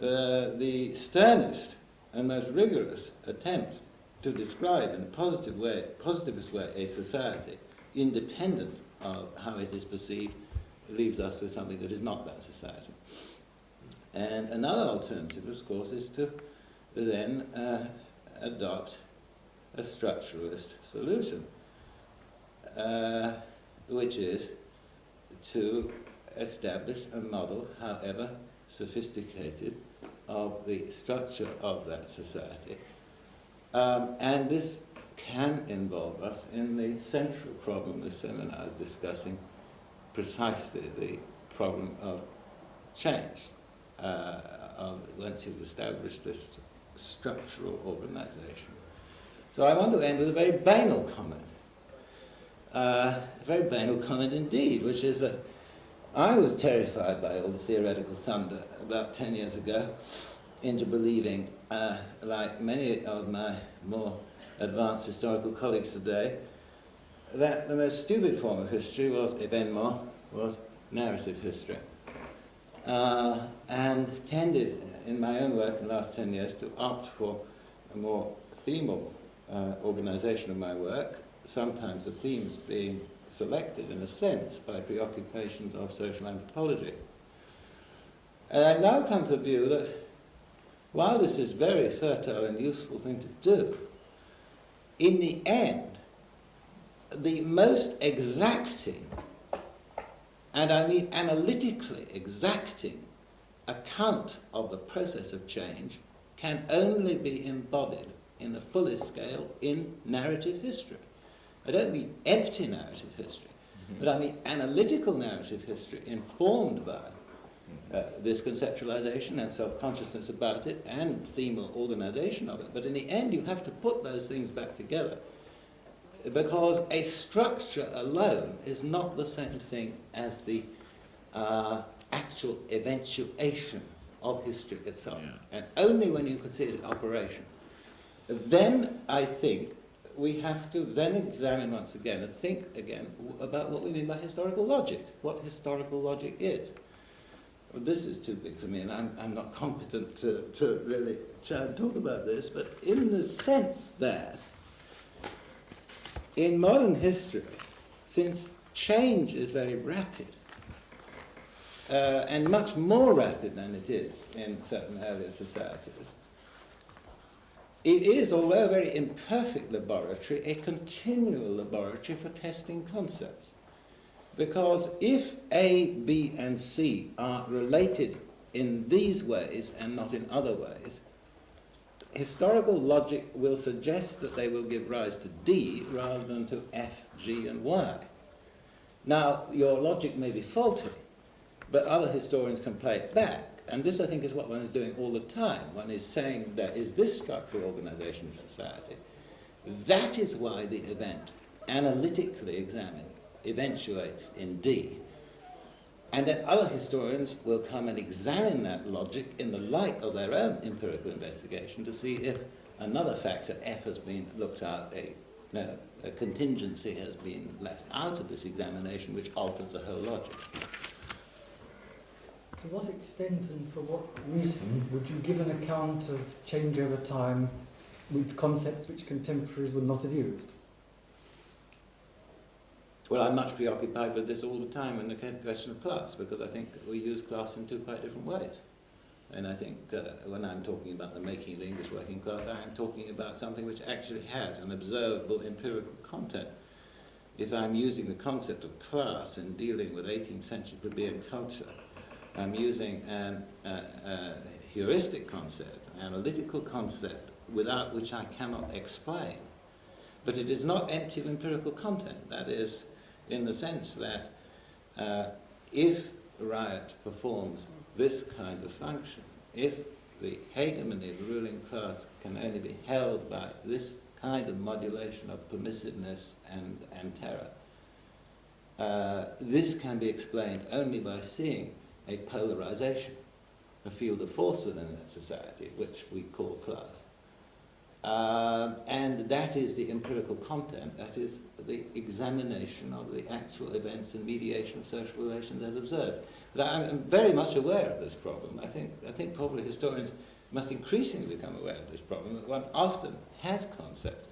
the sternest and most rigorous attempt to describe in a positivist way a society independent of how it is perceived leaves us with something that is not that society. And another alternative, of course, is to then adopt a structuralist solution, which is to establish a model, however sophisticated, of the structure of that society. And this can involve us in the central problem this seminar is discussing, precisely the problem of change, once you've established this structural organization. So I want to end with a very banal comment. a very banal comment indeed, which is that I was terrified by all the theoretical thunder about 10 years ago into believing, like many of my more advanced historical colleagues today, that the most stupid form of history was, if any more, was narrative history. And tended, in my own work in the last 10 years, to opt for a more themal organization of my work, sometimes the themes being selected, in a sense, by preoccupations of social anthropology. And I've now come to the view that while this is a very fertile and useful thing to do, in the end, the most exacting, and I mean analytically exacting, account of the process of change can only be embodied in the fullest scale in narrative history. I don't mean empty narrative history, but I mean analytical narrative history informed by this conceptualization and self-consciousness about it and themal organization of it. But in the end, you have to put those things back together, because a structure alone is not the same thing as the actual eventuation of history itself. Yeah. And only when you consider it operation, then I think we have to then examine once again and think again about what we mean by historical logic, what historical logic is. Well, this is too big for me, and I'm not competent to really try and talk about this, but in the sense that in modern history, since change is very rapid, and much more rapid than it is in certain earlier societies, it is, although a very imperfect laboratory, a continual laboratory for testing concepts. Because if A, B, and C are related in these ways and not in other ways, historical logic will suggest that they will give rise to D rather than to F, G, and Y. Now, your logic may be faulty, but other historians can play it back. And this, I think, is what one is doing all the time. One is saying there is this structural organization of society. That is why the event, analytically examined, eventuates in D. And then other historians will come and examine that logic in the light of their own empirical investigation to see if another factor, F, has been looked at, a contingency has been left out of this examination which alters the whole logic. To what extent and for what reason would you give an account of change over time with concepts which contemporaries would not have used? Well, I'm much preoccupied with this all the time in the question of class, because I think we use class in two quite different ways. And I think when I'm talking about the making of the English working class, I am talking about something which actually has an observable empirical content. If I'm using the concept of class in dealing with 18th century plebeian culture, I'm using a heuristic concept, an analytical concept, without which I cannot explain. But it is not empty of empirical content. That is, in the sense that if riot performs this kind of function, if the hegemony of the ruling class can only be held by this kind of modulation of permissiveness and terror, this can be explained only by seeing a polarization, a field of force within that society, which we call class. And that is the empirical content, that is the examination of the actual events and mediation of social relations as observed. But I'm very much aware of this problem. I think probably historians must increasingly become aware of this problem, that one often has concepts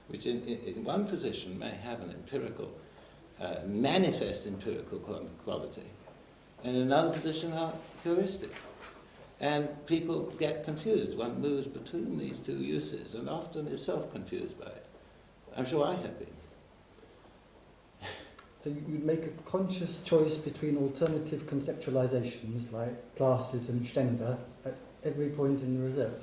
which in one position may have an empirical, manifest empirical quality, and in another position are heuristic. And people get confused. One moves between these two uses and often is self-confused by it. I'm sure I have been. So you'd make a conscious choice between alternative conceptualizations like classes and Stände at every point in the research?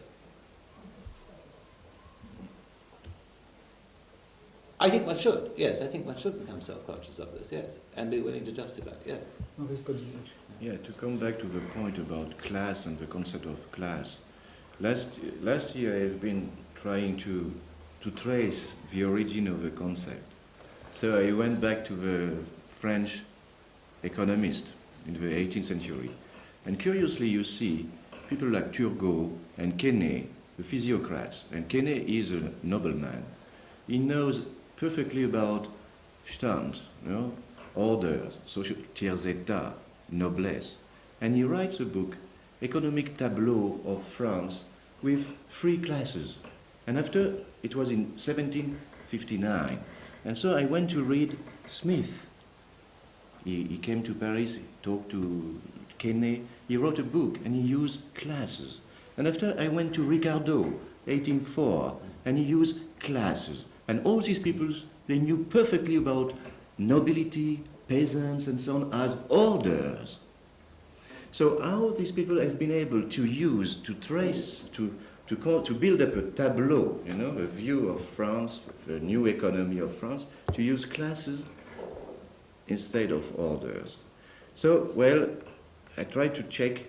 I think one should, yes. I think one should become self-conscious of this, yes, and be willing to justify it, yes. Oh, that's good. Yeah, to come back to the point about class and the concept of class. Last year I've been trying to trace the origin of the concept. So I went back to the French economist in the 18th century. And curiously, you see people like Turgot and Quesnay, the physiocrats. And Quesnay is a nobleman. He knows perfectly about Stand, you know, orders, social tiers état, noblesse. And he writes a book, Economic Tableau of France, with 3 classes. And after, it was in 1759. And so I went to read Smith. He came to Paris, he talked to Quesnay, he wrote a book, and he used classes. And after, I went to Ricardo, 1804, and he used classes. And all these people, they knew perfectly about nobility, peasants, and so on, as orders. So how these people have been able to use, to trace, to build up a tableau, you know, a view of France, a new economy of France, to use classes instead of orders. So, well, I tried to check,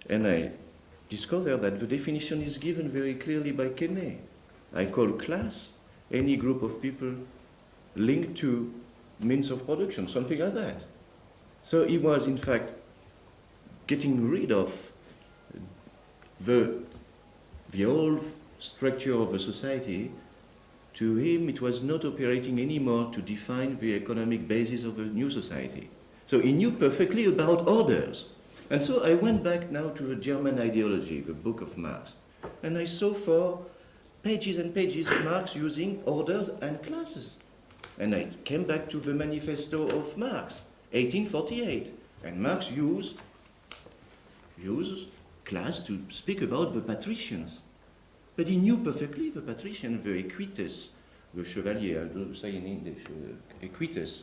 and I discovered that the definition is given very clearly by Quesnay. I call class any group of people linked to means of production, something like that. So he was, in fact, getting rid of the old structure of the society. To him, it was not operating anymore to define the economic basis of a new society. So he knew perfectly about orders. And so I went back now to the German ideology, the book of Marx. And I saw for pages and pages Marx using orders and classes. And I came back to the manifesto of Marx, 1848. And Marx uses class to speak about the patricians. But he knew perfectly the patrician, the equites, the chevalier, I don't say in English, equites,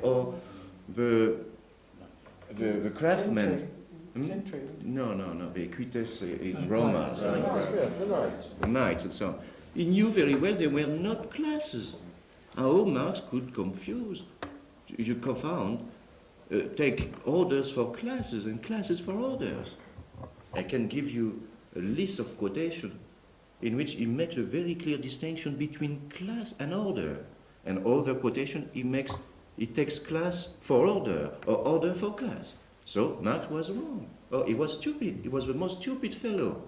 or the craftsmen. No, the equites in Roma. The knights and so on. He knew very well they were not classes. How Marx could take orders for classes and classes for orders. I can give you a list of quotations in which he makes a very clear distinction between class and order. And other quotation, he takes class for order, or order for class. So Marx was wrong. Or he was stupid. He was the most stupid fellow.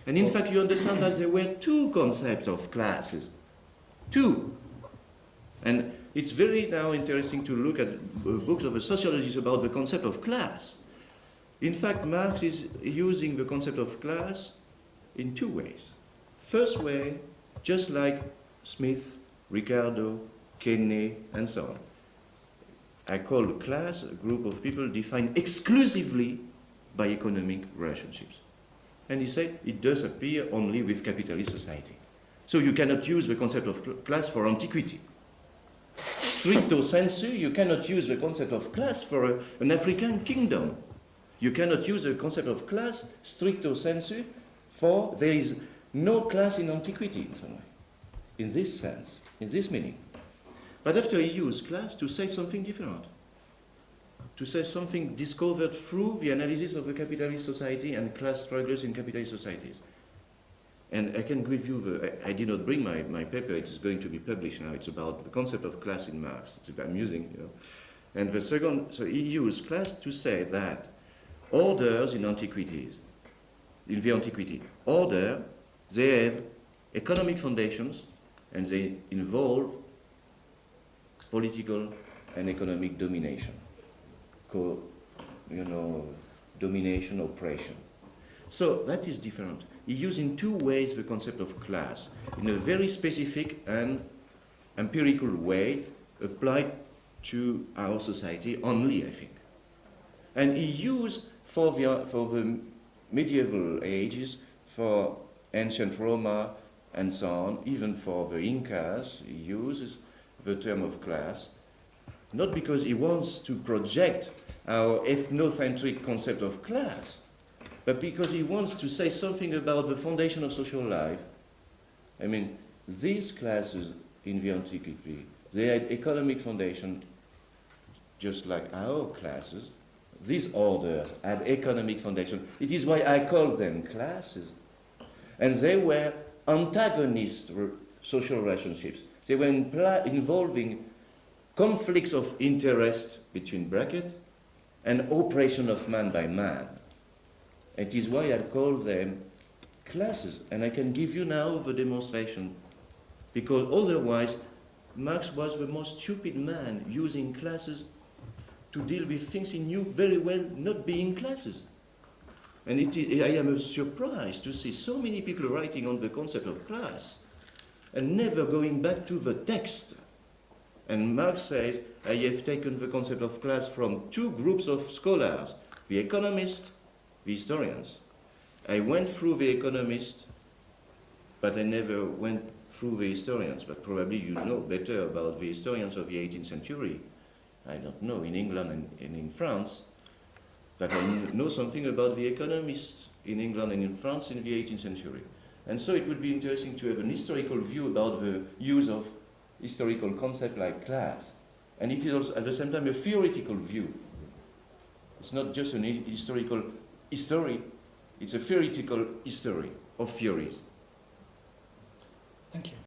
And in fact, you understand that there were 2 concepts of classes. 2. And it's very now interesting to look at books of the sociologists about the concept of class. In fact, Marx is using the concept of class in 2 ways. First way, just like Smith, Ricardo, Quesnay, and so on. I call class a group of people defined exclusively by economic relationships. And he said it does appear only with capitalist society. So you cannot use the concept of class for antiquity. Stricto sensu, you cannot use the concept of class for an African kingdom. You cannot use the concept of class, stricto sensu, for there is no class in antiquity in some way, in this sense, in this meaning. But after he used class to say something different, to say something discovered through the analysis of the capitalist society and class struggles in capitalist societies. And I can give you I did not bring my paper, it is going to be published now, it's about the concept of class in Marx, it's amusing, you know. And the second, so he used class to say that orders in antiquities, in the antiquity, order, they have economic foundations and they involve political and economic domination, domination, oppression. So that is different. He used in 2 ways the concept of class, in a very specific and empirical way applied to our society only, I think. And he used for the medieval ages, for ancient Roma and so on, even for the Incas, he uses the term of class, not because he wants to project our ethnocentric concept of class, but because he wants to say something about the foundation of social life. I mean, these classes in the antiquity, they had economic foundation just like our classes. These orders had economic foundation. It is why I call them classes. And they were antagonist social relationships. They were involving conflicts of interest between brackets and oppression of man by man. It is why I call them classes. And I can give you now the demonstration, because otherwise Marx was the most stupid man using classes to deal with things he knew very well not being classes. And I am surprised to see so many people writing on the concept of class and never going back to the text. And Marx says, I have taken the concept of class from two groups of scholars, the economists, the historians. I went through the economists, but I never went through the historians. But probably you know better about the historians of the 18th century. I don't know, in England and in France. But I know something about the economists in England and in France in the 18th century. And so it would be interesting to have an historical view about the use of historical concept like class. And it is also at the same time a theoretical view. It's not just an historical history, it's a theoretical history of theories. Thank you.